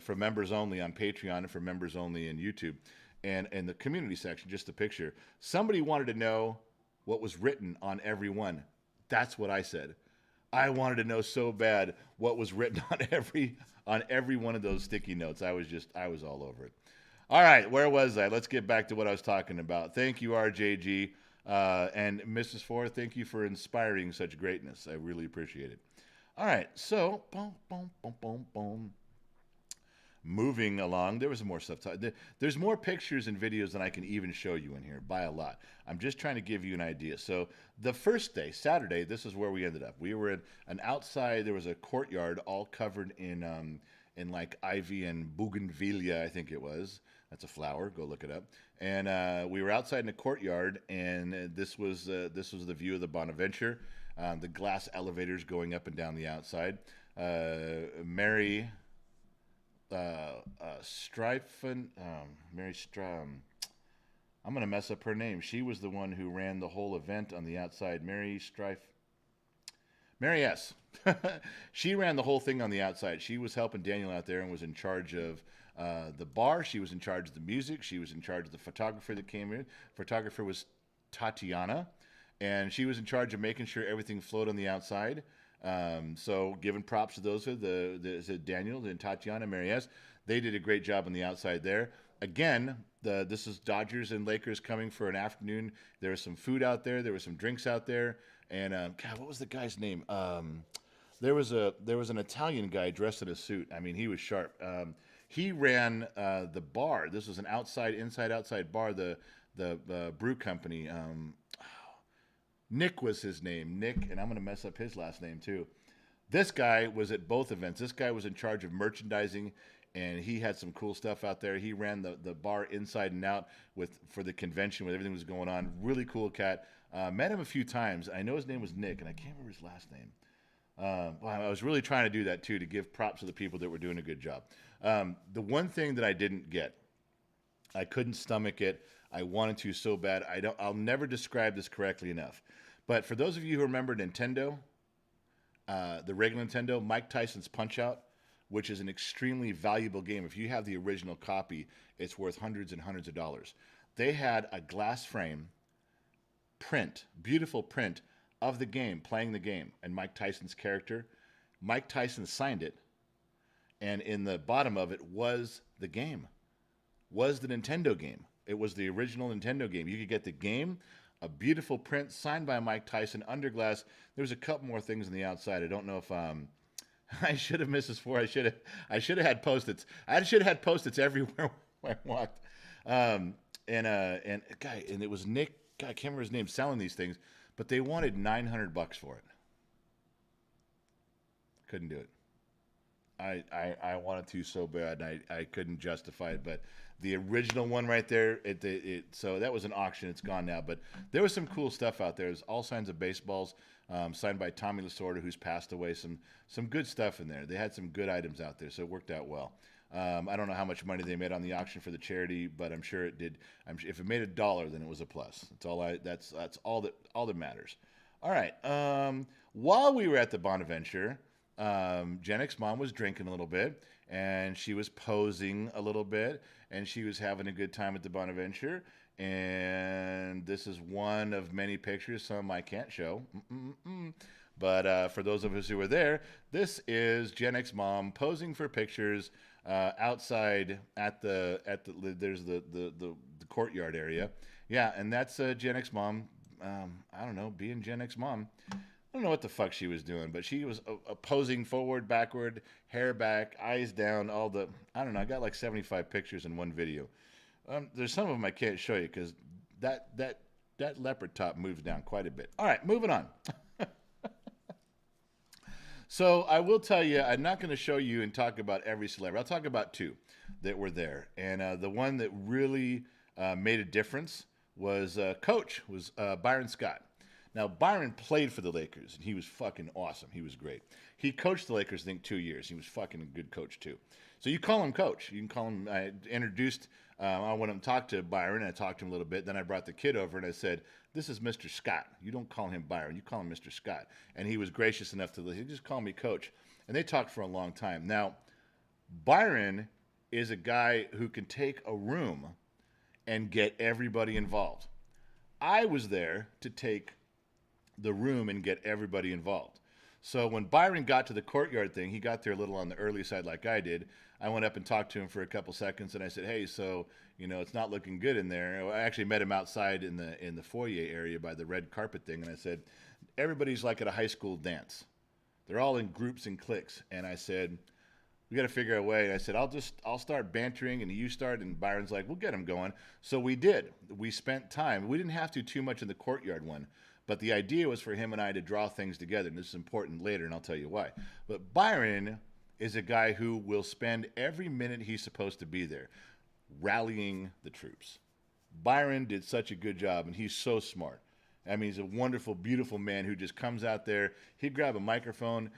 for members only on Patreon and for members only in YouTube, and in the community section, just a picture. Somebody wanted to know what was written on every one. That's what I said. I wanted to know so bad what was written on every one of those sticky notes. I was all over it. All right, where was I? Let's get back to what I was talking about. Thank you, RJG, and Mrs. Four. Thank you for inspiring such greatness. I really appreciate it. All right, so boom. Moving along, there was more stuff. There's more pictures and videos than I can even show you in here by a lot. I'm just trying to give you an idea. So the first day, Saturday, this is where we ended up. We were in an outside. There was a courtyard all covered in like ivy and bougainvillea, I think it was. That's a flower. Go look it up. And we were outside in a courtyard, and this was the view of the Bonaventure. The glass elevators going up and down the outside. Mary Stryfen, I'm going to mess up her name. She was the one who ran the whole event on the outside. Mary S. She ran the whole thing on the outside. She was helping Daniel out there and was in charge of the bar. She was in charge of the music. She was in charge of the photographer that came in. Photographer was Tatiana, and she was in charge of making sure everything flowed on the outside. So giving props to those, Daniel and Tatiana, Mary S. They did a great job on the outside there. Again, this is Dodgers and Lakers coming for an afternoon. There was some food out there. There was some drinks out there. And God, what was the guy's name? There was an Italian guy dressed in a suit. I mean, he was sharp. He ran the bar. This was an inside-outside bar. The brew company. Nick was his name. Nick, and I'm going to mess up his last name too. This guy was at both events. This guy was in charge of merchandising, and he had some cool stuff out there. He ran the bar inside and out for the convention when everything was going on. Really cool cat. Met him a few times. I know his name was Nick, and I can't remember his last name. I was really trying to do that too, to give props to the people that were doing a good job. The one thing that I didn't get, I couldn't stomach it. I wanted to so bad. I'll never describe this correctly enough. But for those of you who remember Nintendo, the regular Nintendo, Mike Tyson's Punch-Out, which is an extremely valuable game. If you have the original copy, it's worth hundreds and hundreds of dollars. They had a glass frame print, beautiful print of the game, playing the game, and Mike Tyson's character. Mike Tyson signed it, and in the bottom of it was the game, was the Nintendo game. It was the original Nintendo game. You could get the game, a beautiful print signed by Mike Tyson under glass. There was a couple more things on the outside. I don't know if I should have Mrs. Four. I should have had Post-its. I should have had Post-its everywhere where I walked. And it was Nick. God, I can't remember his name, selling these things. but they wanted $900 for it. Couldn't do it. I wanted to so bad, and I couldn't justify it. But the original one right there, so that was an auction. It's gone now. But there was some cool stuff out there. There's all kinds of baseballs signed by Tommy Lasorda, who's passed away. Some good stuff in there. They had some good items out there, so it worked out well. I don't know how much money they made on the auction for the charity, but I'm sure it did. If it made $1, then it was a plus. That's all that matters. All right. While we were at the Bonaventure, Jennick's mom was drinking a little bit, and she was posing a little bit, and she was having a good time at the Bonaventure. And this is one of many pictures. Some I can't show. But for those of us who were there, this is Jennick's mom posing for pictures outside at the courtyard area. Yeah, and that's Jennick's mom. I don't know, being Jennick's mom. I don't know what the fuck she was doing, but she was posing forward, backward, hair back, eyes down, I don't know, I got like 75 pictures in one video. There's some of them I can't show you because that leopard top moves down quite a bit. All right, moving on. So I will tell you, I'm not going to show you and talk about every celebrity. I'll talk about two that were there. And the one that really made a difference was Byron Scott. Now, Byron played for the Lakers, and he was fucking awesome. He was great. He coached the Lakers, I think, 2 years. He was fucking a good coach, too. So you call him coach. You can call him, I went and talked to Byron, and I talked to him a little bit. Then I brought the kid over, and I said, this is Mr. Scott. You don't call him Byron. You call him Mr. Scott. And he was gracious enough to just call me coach. And they talked for a long time. Now, Byron is a guy who can take a room and get everybody involved. I was there to take the room and get everybody involved. So when Byron got to the courtyard thing, he got there a little on the early side like I did. I went up and talked to him for a couple seconds, and I said, hey, so, it's not looking good in there. I actually met him outside in the foyer area by the red carpet thing, and I said, everybody's like at a high school dance. They're all in groups and cliques. And I said, we got to figure out a way. And I said, I'll start bantering, and you start. And Byron's like, we'll get him going. So we did. We spent time. We didn't have to too much in the courtyard one. But the idea was for him and I to draw things together, and this is important later, and I'll tell you why. But Byron is a guy who will spend every minute he's supposed to be there rallying the troops. Byron did such a good job, and he's so smart. I mean, he's a wonderful, beautiful man who just comes out there. He'd grab a microphone.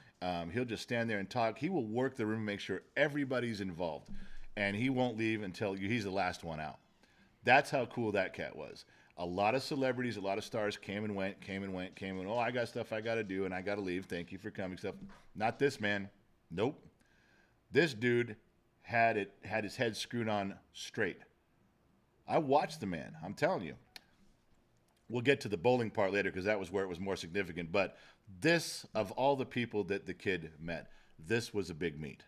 He'll just stand there and talk. He will work the room, make sure everybody's involved, and he won't leave until he's the last one out. That's how cool that cat was. A lot of celebrities, a lot of stars came and went. Oh, I got stuff I got to do, and I got to leave. Thank you for coming. Stuff. Not this man. Nope. This dude had his head screwed on straight. I watched the man. I'm telling you. We'll get to the bowling part later because that was where it was more significant. But this, of all the people that the kid met, this was a big meet.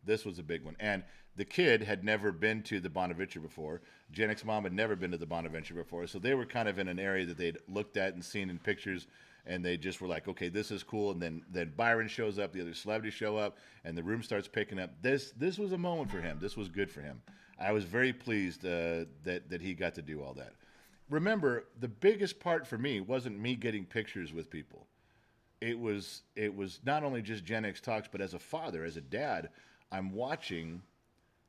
This was a big one. And the kid had never been to the Bonaventure before. Jennick's mom had never been to the Bonaventure before. So they were kind of in an area that they'd looked at and seen in pictures, and they just were like, okay, this is cool. And then Byron shows up, the other celebrities show up, and the room starts picking up. This was a moment for him. This was good for him. I was very pleased that he got to do all that. Remember, the biggest part for me wasn't me getting pictures with people. It was not only just Gen X Talks, but as a father, as a dad, I'm watching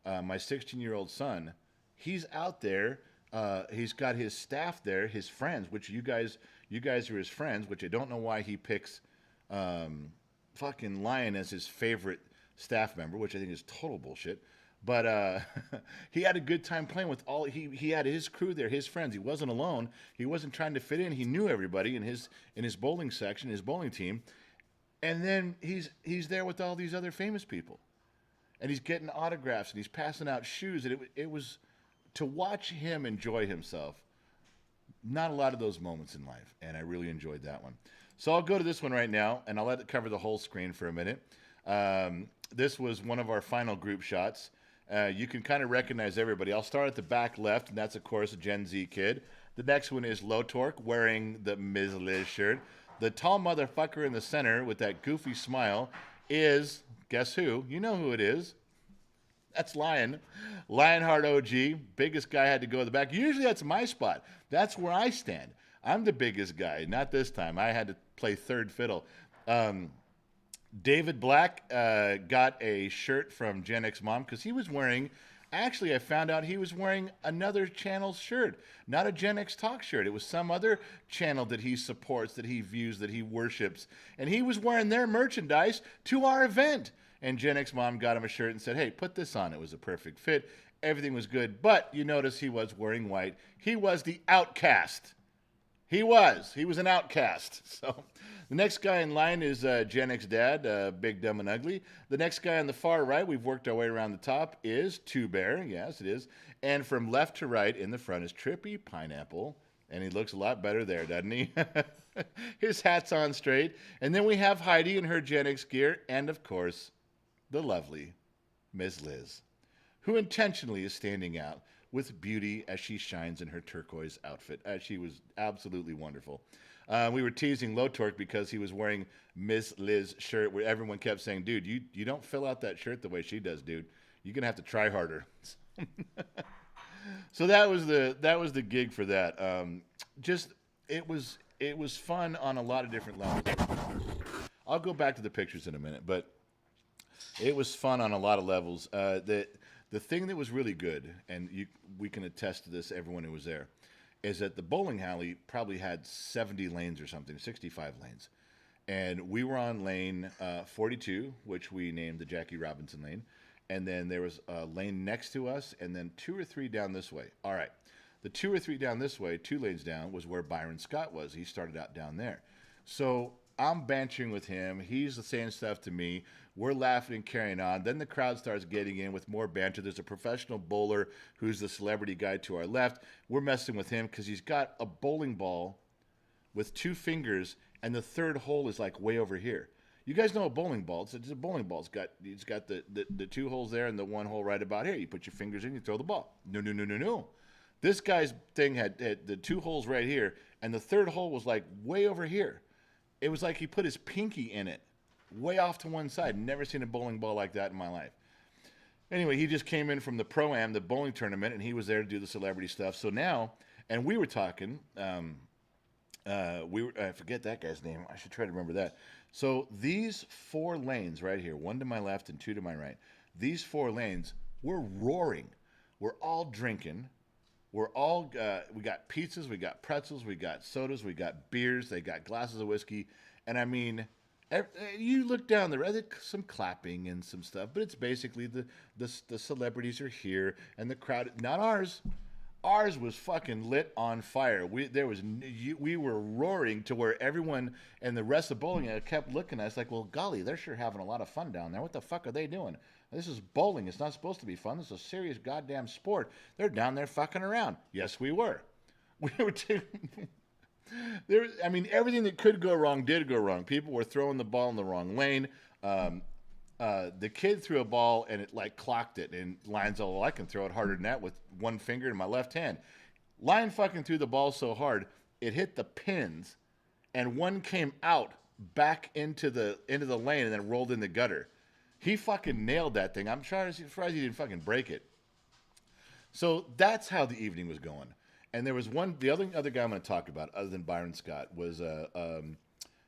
my 16-year-old son. He's out there. He's got his staff there, his friends, which you guys are his friends, which I don't know why he picks fucking Lion as his favorite staff member, which I think is total bullshit. But he had a good time playing with he had his crew there, his friends. He wasn't alone. He wasn't trying to fit in. He knew everybody in his bowling section, his bowling team. And then he's there with all these other famous people. And he's getting autographs and he's passing out shoes. And it was to watch him enjoy himself. Not a lot of those moments in life. And I really enjoyed that one. So I'll go to this one right now, and I'll let it cover the whole screen for a minute. This was one of our final group shots. You can kind of recognize everybody. I'll start at the back left, and that's, of course, a Gen Z kid. The next one is Lotork wearing the Ms. Liz shirt. The tall motherfucker in the center with that goofy smile is, guess who? You know who it is. That's Lion. Lionheart OG. Biggest guy had to go to the back. Usually that's my spot. That's where I stand. I'm the biggest guy. Not this time. I had to play third fiddle. Um, David Black got a shirt from Gen X Mom because he was wearing. Actually, I found out he was wearing another channel's shirt, not a Gen X Talk shirt. It was some other channel that he supports, that he views, that he worships. And he was wearing their merchandise to our event. And Gen X Mom got him a shirt and said, hey, put this on. It was a perfect fit. Everything was good. But you notice he was wearing white. He was the outcast. He was. He was an outcast. So the next guy in line is Gen X Dad, Big, Dumb, and Ugly. The next guy on the far right, we've worked our way around the top, is Two Bear. Yes, it is. And from left to right in the front is Trippy Pineapple. And he looks a lot better there, doesn't he? His hat's on straight. And then we have Heidi in her Gen X gear. And, of course, the lovely Ms. Liz, who intentionally is standing out with beauty as she shines in her turquoise outfit. She was absolutely wonderful. We were teasing Low Torque because he was wearing Miss Liz shirt where everyone kept saying, dude, you don't fill out that shirt the way she does, dude. You're going to have to try harder. So that was the gig for that. It was fun on a lot of different levels. I'll go back to the pictures in a minute, but it was fun on a lot of levels. The thing that was really good, and we can attest to this, everyone who was there, is that the bowling alley probably had 70 lanes or something, 65 lanes. And we were on lane 42, which we named the Jackie Robinson lane. And then there was a lane next to us, and then 2 or 3 down this way. All right. The 2 or 3 down this way, 2 lanes down, was where Byron Scott was. He started out down there. So I'm bantering with him. He's saying stuff to me. We're laughing and carrying on. Then the crowd starts getting in with more banter. There's a professional bowler who's the celebrity guy to our left. We're messing with him because he's got a bowling ball with 2 fingers, and the third hole is like way over here. You guys know a bowling ball. It's a bowling ball. It's got the 2 holes there and the 1 hole right about here. You put your fingers in, you throw the ball. No. This guy's thing had the 2 holes right here, and the third hole was like way over here. It was like he put his pinky in it, way off to one side. Never seen a bowling ball like that in my life. Anyway, he just came in from the Pro-Am, the bowling tournament, and he was there to do the celebrity stuff. So now, and we were talking, I forget that guy's name. I should try to remember that. So these 4 lanes right here, 1 to my left and 2 to my right, these 4 lanes, we're roaring. We're all drinking. We're all, we got pizzas, we got pretzels, we got sodas, we got beers, they got glasses of whiskey. And I mean, you look down there, there's some clapping and some stuff, but it's basically the celebrities are here and the crowd, not ours. Ours was fucking lit on fire. We were roaring to where everyone and the rest of bowling kept looking at us like, well, golly, they're sure having a lot of fun down there. What the fuck are they doing? This is bowling. It's not supposed to be fun. This is a serious goddamn sport. They're down there fucking around. Yes, we were. We were too. I mean, everything that could go wrong did go wrong. People were throwing the ball in the wrong lane. The kid threw a ball and it like clocked it. And Lion's all, well, I can throw it harder than that with 1 finger in my left hand. Lion fucking threw the ball so hard it hit the pins, and one came out back into the lane and then rolled in the gutter. He fucking nailed that thing. I'm surprised he didn't fucking break it. So that's how the evening was going. And there was the other guy I'm going to talk about, other than Byron Scott, was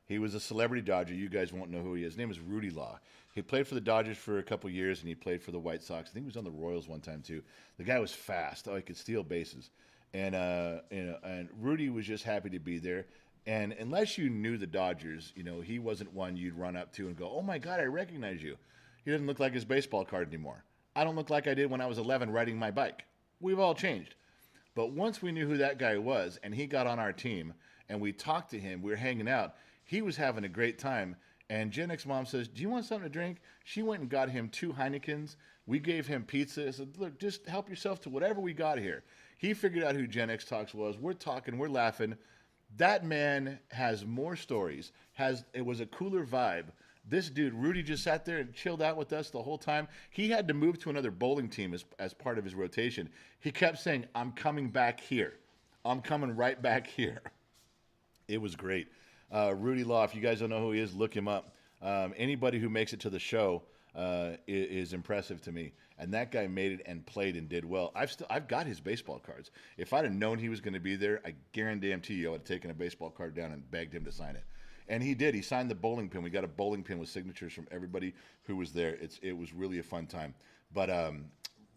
he was a celebrity Dodger. You guys won't know who he is. His name is Rudy Law. He played for the Dodgers for a couple years, and he played for the White Sox. I think he was on the Royals one time too. The guy was fast. Oh, he could steal bases. And and Rudy was just happy to be there. And unless you knew the Dodgers, he wasn't one you'd run up to and go, "Oh my God, I recognize you." He doesn't look like his baseball card anymore. I don't look like I did when I was 11 riding my bike. We've all changed. But once we knew who that guy was, and he got on our team, and we talked to him, we were hanging out, he was having a great time. And Gen X Mom says, "Do you want something to drink?" She went and got him 2 Heinekens. We gave him pizza. I said, "Look, just help yourself to whatever we got here." He figured out who Gen X Talks was. We're talking, we're laughing. That man has more stories. It was a cooler vibe. This dude, Rudy, just sat there and chilled out with us the whole time. He had to move to another bowling team as part of his rotation. He kept saying, "I'm coming back here. I'm coming right back here." It was great. Rudy Law, if you guys don't know who he is, look him up. Anybody who makes it to the show, is impressive to me. And that guy made it and played and did well. I've got his baseball cards. If I'd have known he was going to be there, I guarantee you I would have taken a baseball card down and begged him to sign it. And he did. He signed the bowling pin. We got a bowling pin with signatures from everybody who was there. It was really a fun time. But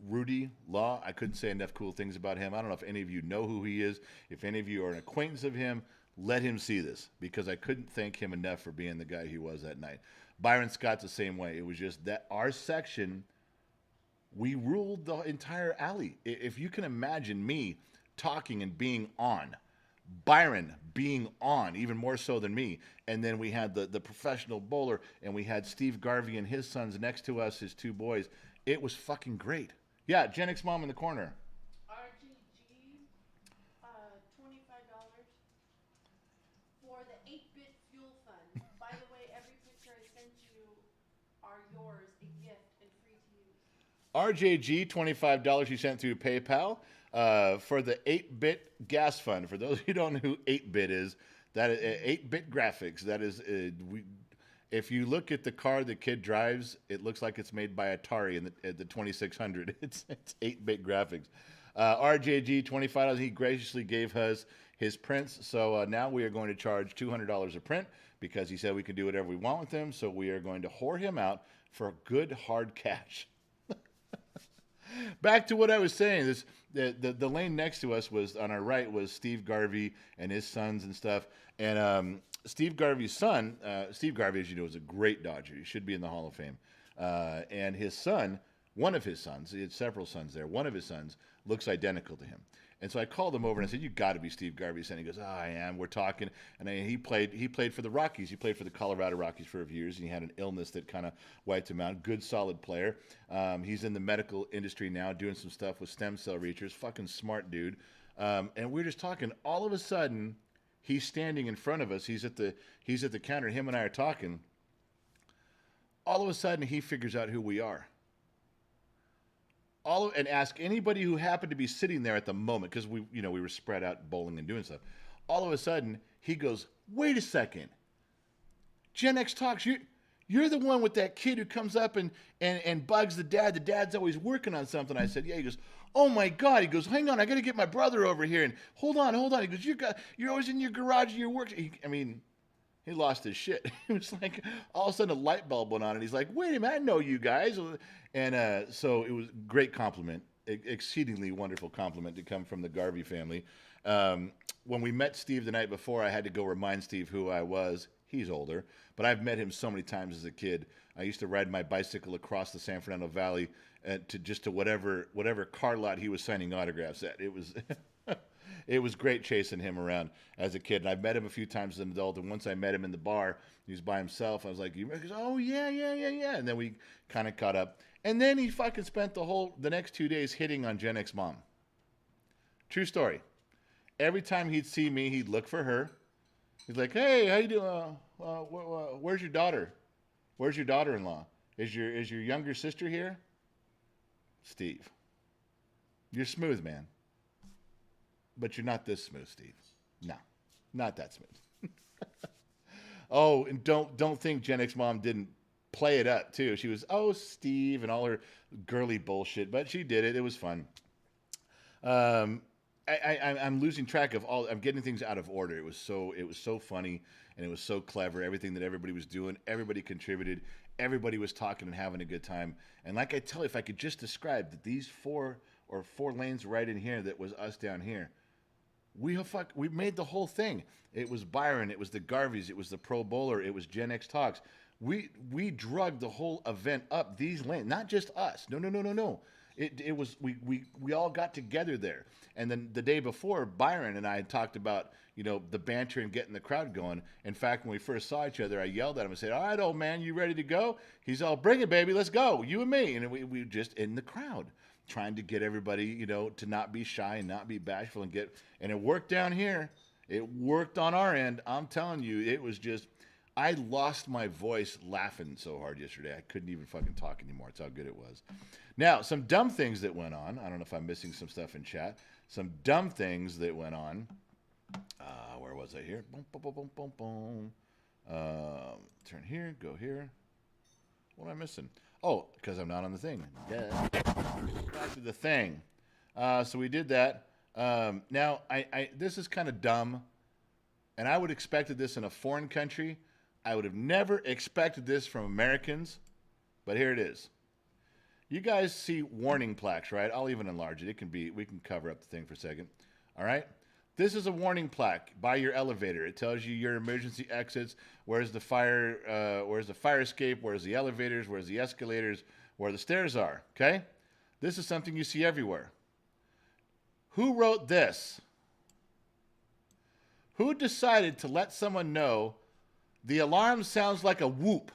Rudy Law, I couldn't say enough cool things about him. I don't know if any of you know who he is. If any of you are an acquaintance of him, let him see this, because I couldn't thank him enough for being the guy he was that night. Byron Scott's the same way. It was just that our section, we ruled the entire alley. If you can imagine me talking and being on, Byron being on, even more so than me, and then we had the professional bowler, and we had Steve Garvey and his sons next to us, his two boys. It was fucking great. Yeah, Gen X Mom in the corner. RGG, $25 for the 8-bit fuel fund. By the way, every picture I sent you are yours, a gift and free to use. RJG, $25 you sent through PayPal for the 8-bit gas fund. For those who don't know who 8-bit is, that is 8-bit graphics. That is, if you look at the car the kid drives, it looks like it's made by Atari in the 2600. It's 8-bit graphics. RJG, $25. He graciously gave us his prints. So now we are going to charge $200 a print because he said we can do whatever we want with them. So we are going to whore him out for good hard cash. Back to what I was saying. The lane next to us was, on our right, was Steve Garvey and his sons and stuff. And Steve Garvey's son, Steve Garvey, as you know, is a great Dodger. He should be in the Hall of Fame. And his son, one of his sons, he had several sons there, one of his sons looks identical to him. And so I called him over and I said, "You got to be Steve Garvey's son." He goes, "Oh, I am." We're talking, and he played for the Rockies. He played for the Colorado Rockies for a few years, and he had an illness that kind of wiped him out. Good, solid player. He's in the medical industry now, doing some stuff with stem cell research. Fucking smart dude. And we're just talking. All of a sudden, he's standing in front of us. He's at the counter. Him and I are talking. All of a sudden, he figures out who we are. And ask anybody who happened to be sitting there at the moment, because we were spread out bowling and doing stuff. All of a sudden, he goes, "Wait a second, Gen X Talks, you're the one with that kid who comes up and bugs the dad. The dad's always working on something." I said, "Yeah." He goes, "Oh my God." He goes, "Hang on, I got to get my brother over here." And hold on. He goes, "You're always in your garage and you're working." He lost his shit. It was like all of a sudden a light bulb went on, and he's like, "Wait a minute, I know you guys." And so it was a great compliment, exceedingly wonderful compliment to come from the Garvey family. When we met Steve the night before, I had to go remind Steve who I was. He's older, but I've met him so many times as a kid. I used to ride my bicycle across the San Fernando Valley to whatever car lot he was signing autographs at. It was it was great chasing him around as a kid. And I've met him a few times as an adult. And once I met him in the bar, he was by himself. I was like, he goes, "Oh, yeah. And then we kind of caught up. And then he fucking spent the next 2 days hitting on Gen X Mom. True story. Every time he'd see me, he'd look for her. He's like, "Hey, how you doing? Where's your daughter? Where's your daughter-in-law? Is your younger sister here?" Steve, you're smooth, man. But you're not this smooth, Steve. No, not that smooth. Oh, and don't think Gen X Mom didn't play it up too. She was, "Oh, Steve," and all her girly bullshit, but she did it. It was fun. I'm losing track of all. I'm getting things out of order. It was so funny, and it was so clever. Everything that everybody was doing, everybody contributed. Everybody was talking and having a good time. And like I tell you, if I could just describe that these four lanes right in here, that was us down here. We made the whole thing. It was Byron. It was the Garveys. It was the Pro Bowler. It was Gen X Talks. We drugged the whole event up these lanes. Not just us. No. It was we all got together there. And then the day before, Byron and I had talked about the banter and getting the crowd going. In fact, when we first saw each other, I yelled at him and said, "All right, old man, you ready to go?" He's all, "Bring it, baby. Let's go. You and me." And we just in the crowd, trying to get everybody, to not be shy and not be bashful and it worked down here. It worked on our end. I'm telling you, it was just, I lost my voice laughing so hard yesterday. I couldn't even fucking talk anymore. That's how good it was. Now, some dumb things that went on. I don't know if I'm missing some stuff in chat. Some dumb things that went on. Where was I here? Boom, boom, boom, boom, boom, boom. Turn here, go here. What am I missing? Oh, because I'm not on the thing. Duh. Back to the thing. So we did that. Now, I this is kind of dumb, and I would have expected this in a foreign country. I would have never expected this from Americans, but here it is. You guys see warning plaques, right? I'll even enlarge it. We can cover up the thing for a second. All right? This is a warning plaque by your elevator. It tells you your emergency exits, where's the fire escape, where's the elevators, where's the escalators, where the stairs are, okay? This is something you see everywhere. Who wrote this? Who decided to let someone know the alarm sounds like a whoop?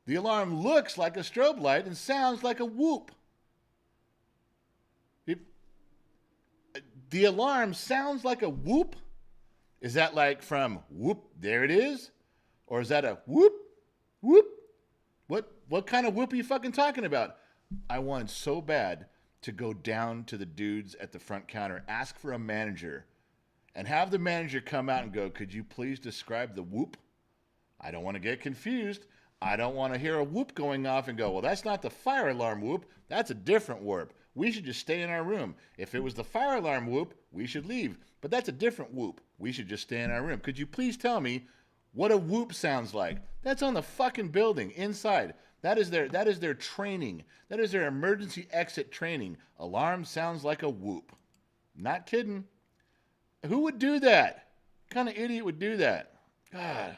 The alarm looks like a strobe light and sounds like a whoop. The alarm sounds like a whoop? Is that like from whoop, there it is? Or is that a whoop, whoop? What kind of whoop are you fucking talking about? I wanted so bad to go down to the dudes at the front counter, ask for a manager, and have the manager come out and go, could you please describe the whoop? I don't want to get confused. I don't want to hear a whoop going off and go, well, that's not the fire alarm whoop. That's a different whoop. We should just stay in our room. If it was the fire alarm whoop, we should leave. But that's a different whoop. We should just stay in our room. Could you please tell me what a whoop sounds like? That's on the fucking building inside. That is their training. That is their emergency exit training. Alarm sounds like a whoop. Not kidding. Who would do that? What kind of idiot would do that? God.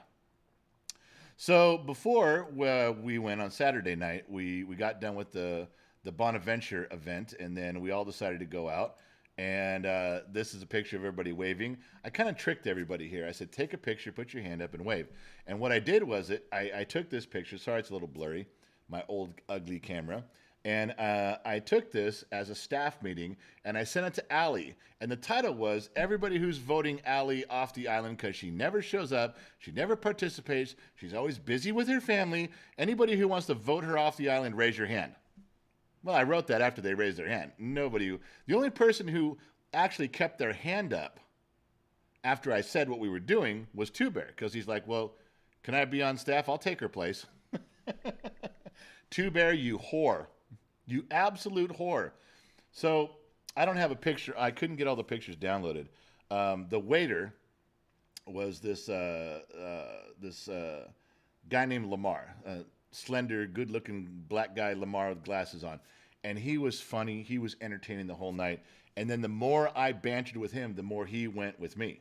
So before we went on Saturday night, we got done with the Bonaventure event, and then we all decided to go out. And this is a picture of everybody waving. I kind of tricked everybody here. I said, take a picture, put your hand up, and wave. And what I did was I took this picture. Sorry, it's a little blurry, my old ugly camera. And I took this as a staff meeting, and I sent it to Allie. And the title was, everybody who's voting Allie off the island because she never shows up, she never participates, she's always busy with her family. Anybody who wants to vote her off the island, raise your hand. Well, I wrote that after they raised their hand. The only person who actually kept their hand up after I said what we were doing was Two Bear, because he's like, well, can I be on staff? I'll take her place. Two Bear, you whore. You absolute whore. So I don't have a picture. I couldn't get all the pictures downloaded. The waiter was this guy named Lamar, slender, good-looking black guy, Lamar with glasses on. And he was funny. He was entertaining the whole night. And then the more I bantered with him, the more he went with me.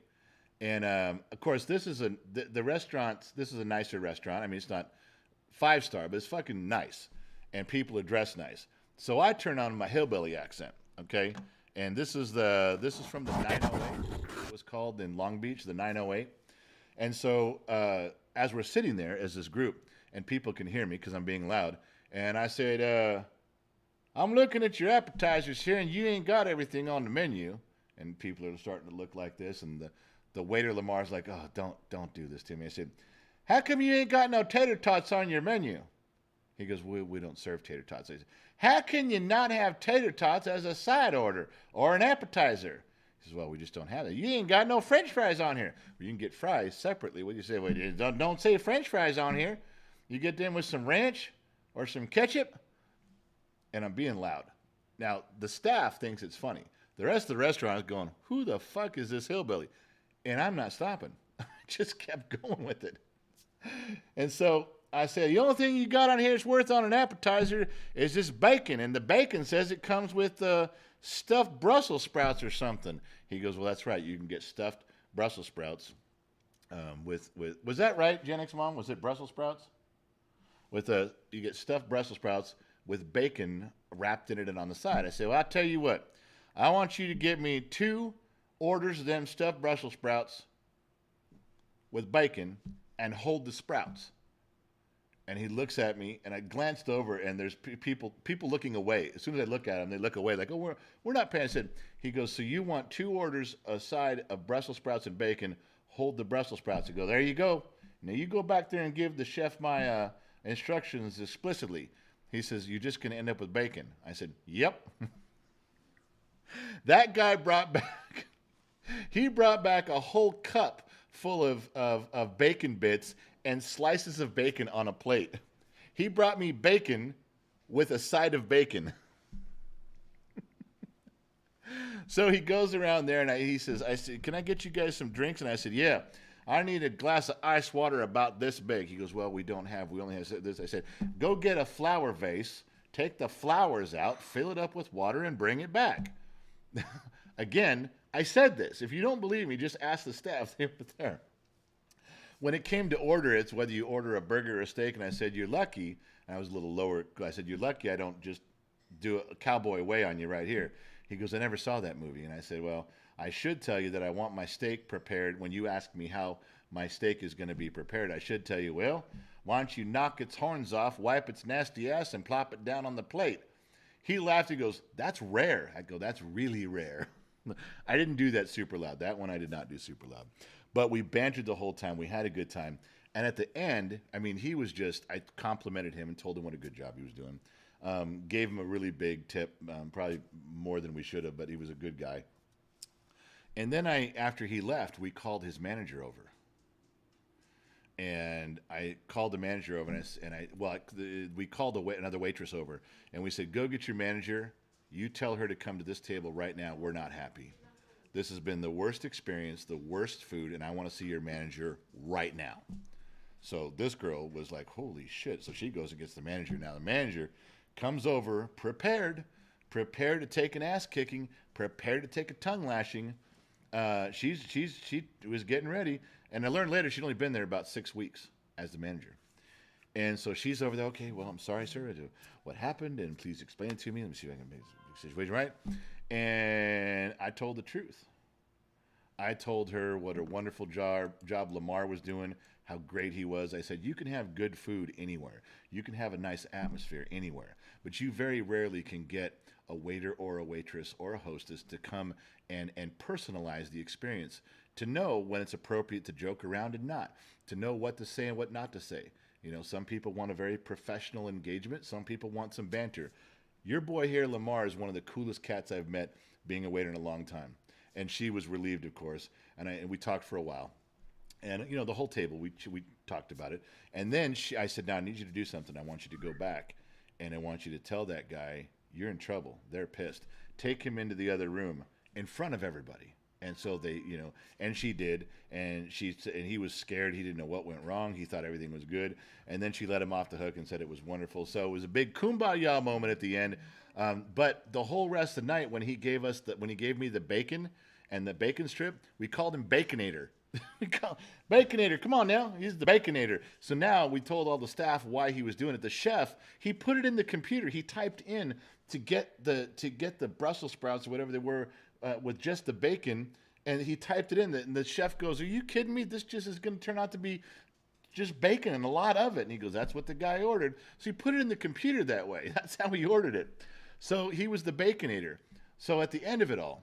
And, of course, this is the restaurant. This is a nicer restaurant. I mean, it's not 5-star, but it's fucking nice. And people are dressed nice. So I turn on my hillbilly accent, okay? And this is from the 908. It was called in Long Beach, the 908. And so as we're sitting there as this group, and people can hear me because I'm being loud, and I said, I'm looking at your appetizers here, and you ain't got everything on the menu. And people are starting to look like this, and the waiter Lamar's like, oh, don't do this to me. I said, how come you ain't got no tater tots on your menu? He goes, we don't serve tater tots. I said, how can you not have tater tots as a side order or an appetizer? He says, well, we just don't have that. You ain't got no French fries on here. Well, you can get fries separately. What do you say? Well, don't say French fries on here. You get them with some ranch or some ketchup. And I'm being loud. Now, the staff thinks it's funny. The rest of the restaurant is going, who the fuck is this hillbilly? And I'm not stopping. I just kept going with it. And so I said, the only thing you got on here that's worth on an appetizer is this bacon. And the bacon says it comes with stuffed Brussels sprouts or something. He goes, well, that's right. You can get stuffed Brussels sprouts with was that right, Gen X Mom? Was it Brussels sprouts? You get stuffed Brussels sprouts with bacon wrapped in it and on the side. I said, well, I'll tell you what. I want you to get me 2 orders of them stuffed Brussels sprouts with bacon and hold the sprouts. And he looks at me, and I glanced over, and there's people looking away. As soon as I look at them, they look away, like, oh, we're not paying. I said, he goes, so you want 2 orders a side of Brussels sprouts and bacon, hold the Brussels sprouts. I go, there you go. Now you go back there and give the chef my instructions explicitly. He says, you're just going to end up with bacon. I said, yep. That guy brought back a whole cup full of bacon bits and slices of bacon on a plate. He brought me bacon with a side of bacon. So he goes around there and he says, I said, can I get you guys some drinks? And I said, yeah. I need a glass of ice water about this big. He goes, well, we only have this. I said, go get a flower vase, take the flowers out, fill it up with water, and bring it back. Again, I said this. If you don't believe me, just ask the staff. They were there. When it came to order, it's whether you order a burger or a steak, and I said, you're lucky. And I was a little lower. I said, you're lucky I don't just do a cowboy way on you right here. He goes, I never saw that movie. And I said, well, I should tell you that I want my steak prepared. When you ask me how my steak is going to be prepared, I should tell you, well, why don't you knock its horns off, wipe its nasty ass, and plop it down on the plate? He laughed. He goes, that's rare. I go, that's really rare. I didn't do that super loud. That one I did not do super loud. But we bantered the whole time. We had a good time. And at the end, I mean, I complimented him and told him what a good job he was doing. Gave him a really big tip, probably more than we should have, but he was a good guy. And then after he left, we called his manager over. And I called the manager over, we called another waitress over, and we said, go get your manager. You tell her to come to this table right now. We're not happy. This has been the worst experience, the worst food, and I want to see your manager right now. So this girl was like, holy shit. So she goes and gets the manager. Now the manager comes over prepared to take an ass kicking, prepared to take a tongue lashing. She was getting ready. And I learned later she'd only been there about 6 weeks as the manager. And so she's over there, okay, well, I'm sorry, sir. What happened? And please explain it to me. Let me see if I can make the situation right. And I told the truth. I told her what a wonderful job Lamar was doing, how great he was. I said, you can have good food anywhere. You can have a nice atmosphere anywhere. But you very rarely can get a waiter or a waitress or a hostess to come and personalize the experience, to know when it's appropriate to joke around and not, to know what to say and what not to say. You know, some people want a very professional engagement. Some people want some banter. Your boy here, Lamar, is one of the coolest cats I've met being a waiter in a long time. And she was relieved, of course. And we talked for a while. And, you know, the whole table, we talked about it. And then I said, now I need you to do something. I want you to go back. And I want you to tell that guy, you're in trouble. They're pissed. Take him into the other room in front of everybody. And so they, you know, and she did, and he was scared. He didn't know what went wrong. He thought everything was good. And then she let him off the hook and said it was wonderful. So it was a big kumbaya moment at the end. But the whole rest of the night, when he gave me the bacon and the bacon strip, we called him Baconator. Baconator, come on now. He's the Baconator. So now we told all the staff why he was doing it. The chef, he put it in the computer. He typed in to get the Brussels sprouts or whatever they were with just the bacon, and he typed it in. And the chef goes, "Are you kidding me? This just is going to turn out to be just bacon and a lot of it." And he goes, "That's what the guy ordered." So he put it in the computer that way. That's how he ordered it. So he was the Baconator. So at the end of it all,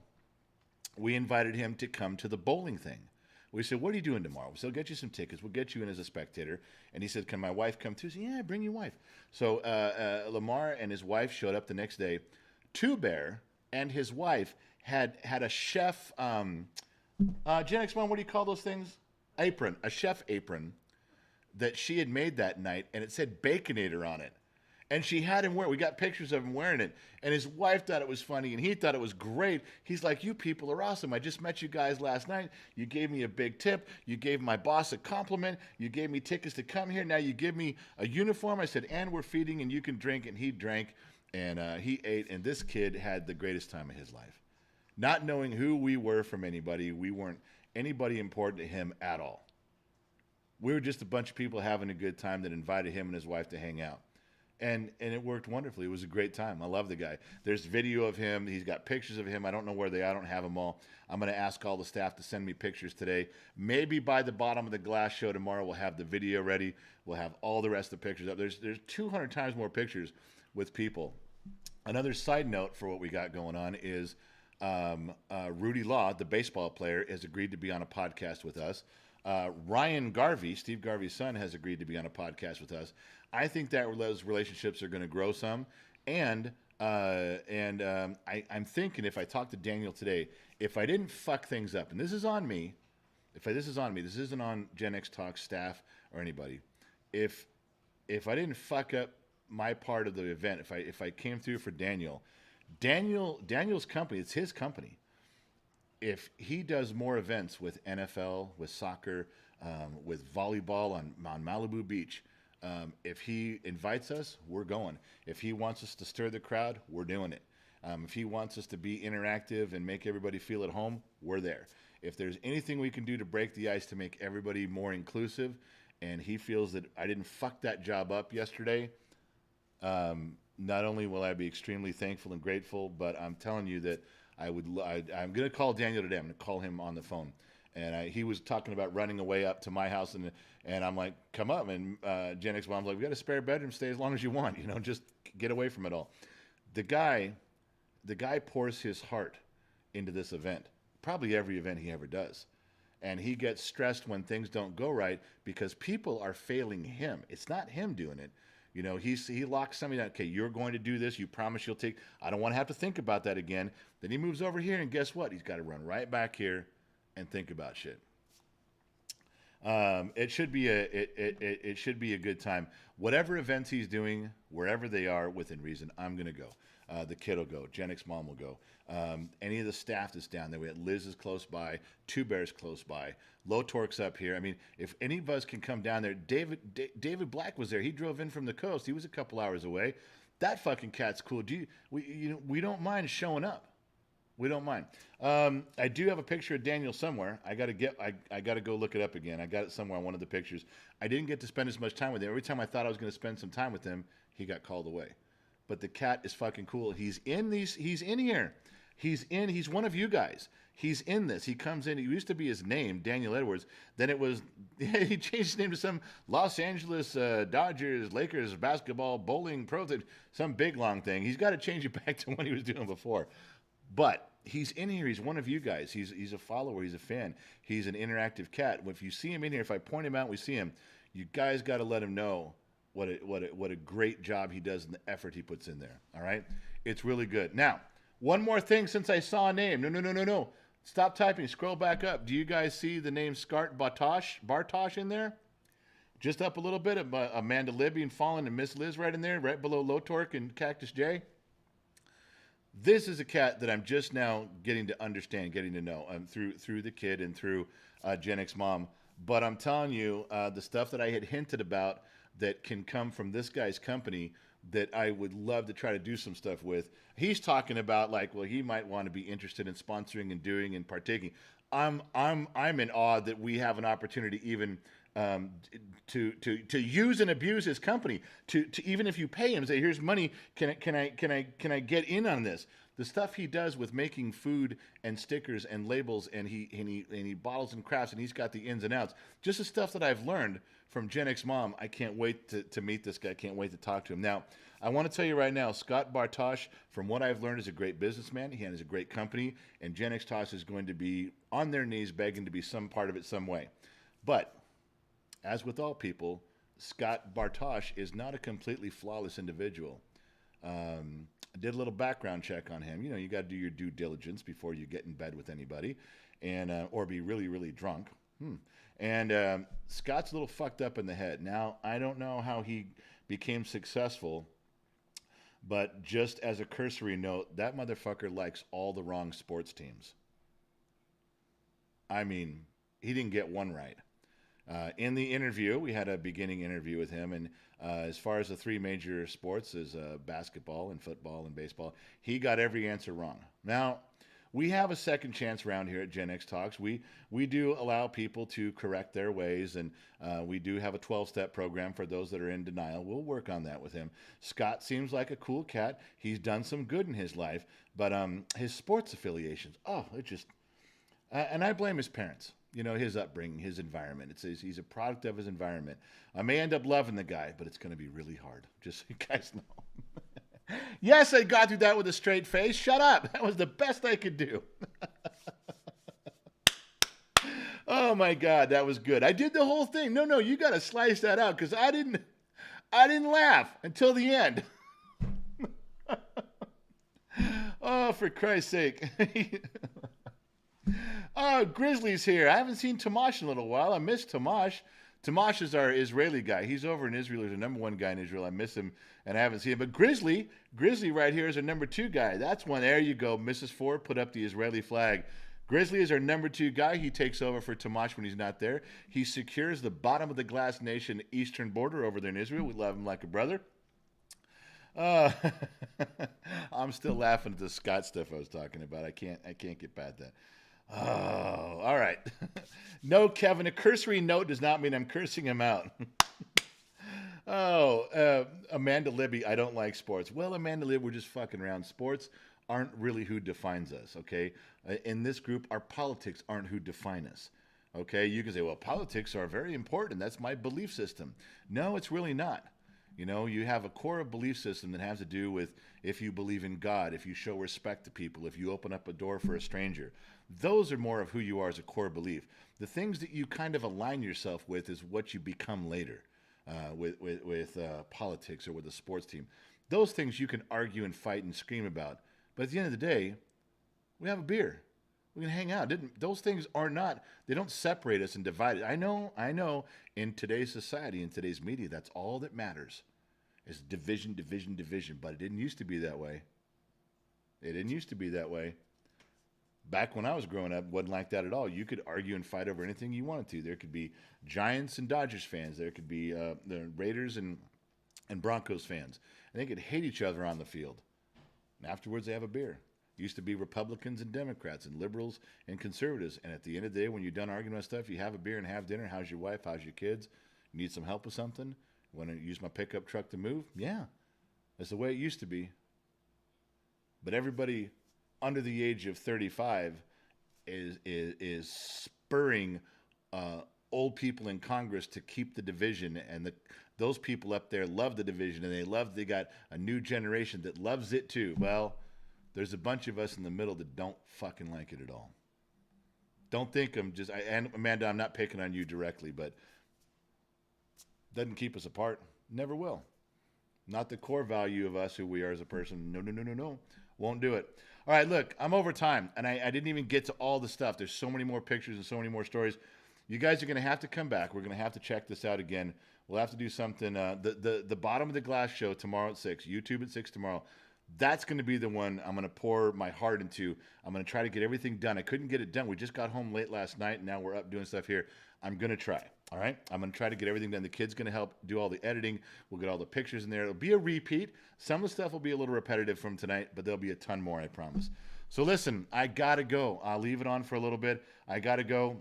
we invited him to come to the bowling thing. We said, "What are you doing tomorrow?" We said, "We'll get you some tickets. We'll get you in as a spectator." And he said, "Can my wife come too?" I said, "Yeah, bring your wife." So Lamar and his wife showed up the next day. Two Bear and his wife had a chef, Gen X Mom, what do you call those things? Apron, a chef apron that she had made that night, and it said Baconator on it. And she had him wear it. We got pictures of him wearing it. And his wife thought it was funny, and he thought it was great. He's like, "You people are awesome. I just met you guys last night. You gave me a big tip. You gave my boss a compliment. You gave me tickets to come here. Now you give me a uniform." I said, "And we're feeding, and you can drink." And he drank, and he ate. And this kid had the greatest time of his life. Not knowing who we were from anybody, we weren't anybody important to him at all. We were just a bunch of people having a good time that invited him and his wife to hang out. And it worked wonderfully. It was a great time. I love the guy. There's video of him. He's got pictures of him. I don't know where they are. I don't have them all. I'm going to ask all the staff to send me pictures today. Maybe by the bottom of the glass show tomorrow, we'll have the video ready. We'll have all the rest of the pictures up. There's 200 times more pictures with people. Another side note for what we got going on is Rudy Law, the baseball player, has agreed to be on a podcast with us. Ryan Garvey, Steve Garvey's son, has agreed to be on a podcast with us. I think that those relationships are going to grow some. And I'm thinking, if I talk to Daniel today, if I didn't fuck things up, and this is on me, this isn't on Gen X Talk staff or anybody. If if I didn't fuck up my part of the event, if I came through for Daniel's company, it's his company. If he does more events with NFL, with soccer, with volleyball on Malibu Beach, if he invites us, we're going. If he wants us to stir the crowd, we're doing it. If he wants us to be interactive and make everybody feel at home, we're there. If there's anything we can do to break the ice to make everybody more inclusive, and he feels that I didn't fuck that job up yesterday, not only will I be extremely thankful and grateful, but I'm telling you that I'm going to call Daniel today. I'm going to call him on the phone. And he was talking about running away up to my house, and I'm like, come up. And Gen X Mom's like, we got a spare bedroom, stay as long as you want, just get away from it all. The guy pours his heart into this event, probably every event he ever does. And he gets stressed when things don't go right because people are failing him. It's not him doing it. He locks somebody down. Okay, you're going to do this. You promise you'll take. I don't want to have to think about that again. Then he moves over here, and guess what? He's got to run right back here and think about shit. It should be a good time. Whatever events he's doing, wherever they are, within reason, I'm gonna go. The kid will go. Gen X Mom will go. Any of the staff that's down there. We had Liz is close by. Two Bears close by. Low Torque's up here. I mean, if any of us can come down there. David Black was there. He drove in from the coast. He was a couple hours away. That fucking cat's cool. We don't mind showing up. We don't mind. I do have a picture of Daniel somewhere. I gotta go look it up again. I got it somewhere on one of the pictures. I didn't get to spend as much time with him. Every time I thought I was going to spend some time with him, he got called away. But the cat is fucking cool. He's in here. He's one of you guys. He's in this. He comes in. It used to be his name, Daniel Edwards. Then it was, he changed his name to some Los Angeles Dodgers, Lakers basketball, bowling, pro, some big long thing. He's got to change it back to what he was doing before. But he's in here. He's one of you guys. He's a follower. He's a fan. He's an interactive cat. If you see him in here, if I point him out, we see him. You guys got to let him know what a great job he does and the effort he puts in there. All right, it's really good. Now, one more thing. Since I saw a name, no. Stop typing. Scroll back up. Do you guys see the name Skart Bartosh in there? Just up a little bit. Amanda Libby and Fallen and Miss Liz right in there, right below Low Torque and Cactus J. This is a cat that I'm just now getting to understand, getting to know through the kid and through Gen X Mom. But I'm telling you, the stuff that I had hinted about that can come from this guy's company that I would love to try to do some stuff with. He's talking about he might want to be interested in sponsoring and doing and partaking. I'm in awe that we have an opportunity even to use and abuse his company. To even if you pay him, say here's money. Can I get in on this? The stuff he does with making food and stickers and labels and he bottles and crafts and he's got the ins and outs. Just the stuff that I've learned from Gen X Mom. I can't wait to meet this guy. I can't wait to talk to him. Now, I want to tell you right now, Skart Bartosh, from what I've learned, is a great businessman. He has a great company, and Gen X Tosh is going to be on their knees begging to be some part of it some way. But as with all people, Skart Bartosh is not a completely flawless individual. I did a little background check on him. You got to do your due diligence before you get in bed with anybody, and or be really, really drunk. And Scott's a little fucked up in the head. Now, I don't know how he became successful, but just as a cursory note, that motherfucker likes all the wrong sports teams. I mean, he didn't get one right. In the interview, we had a beginning interview with him, and as far as the three major sports is basketball and football and baseball, he got every answer wrong. Now, we have a second chance round here at Gen X Talks. We do allow people to correct their ways, and we do have a 12-step program for those that are in denial. We'll work on that with him. Scott seems like a cool cat. He's done some good in his life, but his sports affiliations, and I blame his parents. His upbringing, his environment. He's a product of his environment. I may end up loving the guy, but it's going to be really hard, just so you guys know. Yes, I got through that with a straight face. Shut up. That was the best I could do. Oh, my God, that was good. I did the whole thing. No, you got to slice that out because I didn't laugh until the end. Oh, for Christ's sake. Oh, Grizzly's here. I haven't seen Tomash in a little while. I miss Tomash. Tomash is our Israeli guy. He's over in Israel. He's the number 1 guy in Israel. I miss him, and I haven't seen him. But Grizzly right here is our number 2 guy. That's one. There you go. Mrs. Ford put up the Israeli flag. Grizzly is our number 2 guy. He takes over for Tomash when he's not there. He secures the bottom of the glass nation eastern border over there in Israel. We love him like a brother. I'm still laughing at the Scott stuff I was talking about. I can't get past that. Oh, all right. No, Kevin, a cursory note does not mean I'm cursing him out. Amanda Libby, I don't like sports. Well, Amanda Libby, we're just fucking around. Sports aren't really who defines us, okay? In this group, our politics aren't who define us, okay? You can say, well, politics are very important. That's my belief system. No, it's really not. You know, you have a core belief system that has to do with if you believe in God, if you show respect to people, if you open up a door for a stranger. Those are more of who you are as a core belief. The things that you kind of align yourself with is what you become later with politics or with a sports team. Those things you can argue and fight and scream about. But at the end of the day, we have a beer. We can hang out. Those things are not, they don't separate us and divide us. I know in today's society, in today's media, that's all that matters is division, division, division. But it didn't used to be that way. It didn't used to be that way. Back when I was growing up, it wasn't like that at all. You could argue and fight over anything you wanted to. There could be Giants and Dodgers fans. There could be the Raiders and Broncos fans. And they could hate each other on the field. And afterwards, they have a beer. It used to be Republicans and Democrats and liberals and conservatives. And at the end of the day, when you're done arguing about stuff, you have a beer and have dinner. How's your wife? How's your kids? You need some help with something? Want to use my pickup truck to move? Yeah. That's the way it used to be. But everybody under the age of 35 is spurring old people in Congress to keep the division, and those people up there love the division, and they got a new generation that loves it too. Well, there's a bunch of us in the middle that don't fucking like it at all. Don't think and Amanda, I'm not picking on you directly, but doesn't keep us apart. Never will. Not the core value of us, who we are as a person. No. Won't do it. All right, look, I'm over time, and I didn't even get to all the stuff. There's so many more pictures and so many more stories. You guys are going to have to come back. We're going to have to check this out again. We'll have to do something. The Bottom of the Glass show tomorrow at 6, YouTube at 6 tomorrow. That's going to be the one I'm going to pour my heart into. I'm going to try to get everything done. I couldn't get it done. We just got home late last night, and now we're up doing stuff here. I'm going to try, all right? I'm going to try to get everything done. The kid's going to help do all the editing. We'll get all the pictures in there. It'll be a repeat. Some of the stuff will be a little repetitive from tonight, but there'll be a ton more, I promise. So listen, I got to go. I'll leave it on for a little bit. I got to go.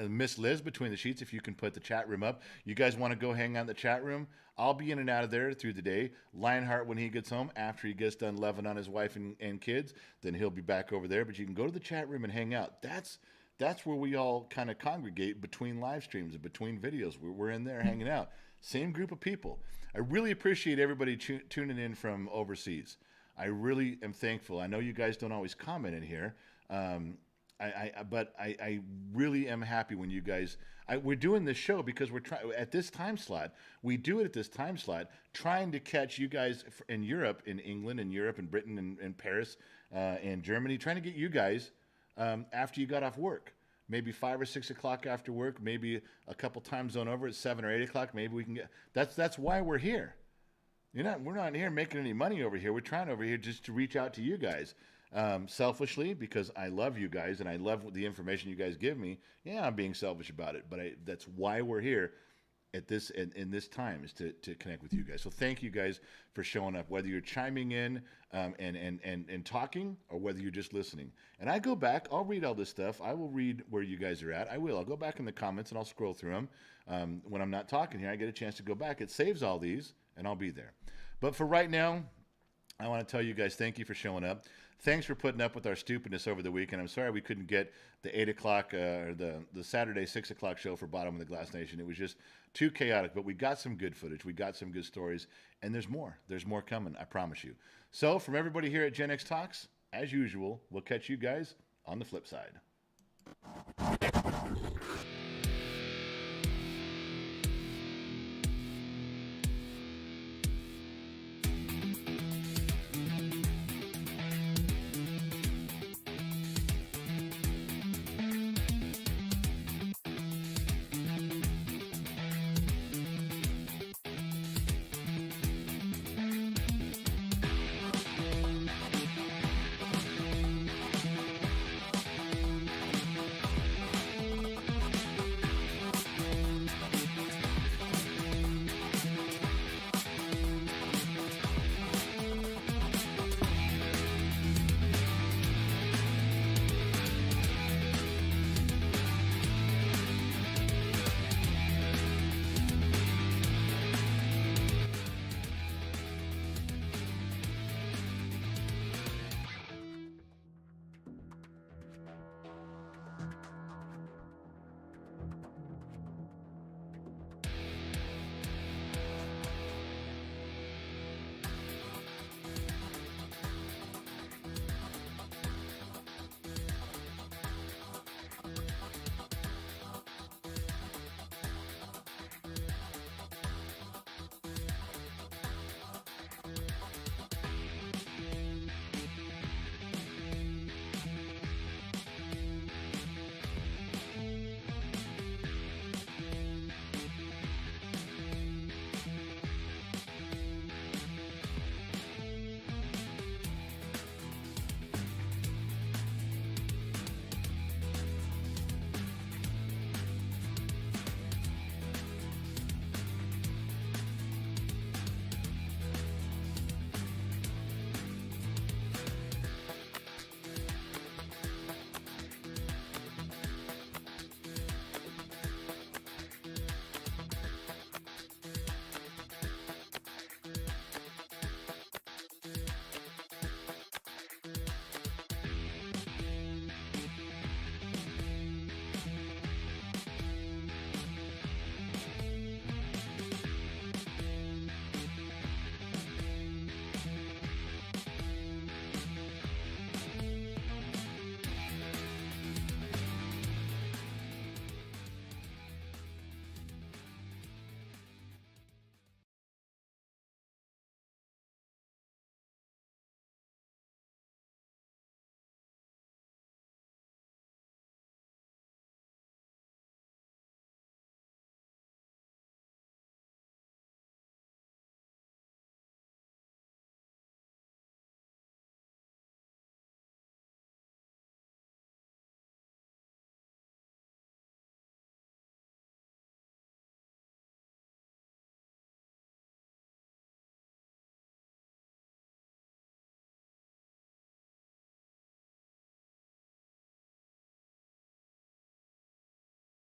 Miss Liz, Between the Sheets, if you can put the chat room up. You guys want to go hang out in the chat room? I'll be in and out of there through the day. Lionheart, when he gets home, after he gets done loving on his wife and kids, then he'll be back over there. But you can go to the chat room and hang out. That's where we all kind of congregate between live streams and between videos. We're in there hanging out. Same group of people. I really appreciate everybody tuning in from overseas. I really am thankful. I know you guys don't always comment in here, but I really am happy when you guys. We're doing this show because we're trying at this time slot. We do it at this time slot, trying to catch you guys in Europe, in England, in Europe, in Britain, and Paris, and Germany. Trying to get you guys after you got off work, maybe 5 or 6 o'clock after work, maybe a couple time zone over at 7 or 8 o'clock. Maybe we can get. That's why we're here. We're not here making any money over here. We're trying over here just to reach out to you guys. Selfishly, because I love you guys and I love the information you guys give me. Yeah, I'm being selfish about it, but that's why we're here at this in this time, is to connect with you guys. So thank you guys for showing up, whether you're chiming in and talking, or whether you're just listening. And I go back, I'll read all this stuff. I will read where you guys are at. I'll go back in the comments and I'll scroll through them. When I'm not talking here, I get a chance to go back. It saves all these, and I'll be there. But for right now, I want to tell you guys, thank you for showing up. Thanks for putting up with our stupidness over the weekend. I'm sorry we couldn't get the 8 o'clock or the Saturday 6 o'clock show for Bottom of the Glass Nation. It was just too chaotic, but we got some good footage. We got some good stories, and there's more. There's more coming, I promise you. So from everybody here at Gen X Talks, as usual, we'll catch you guys on the flip side.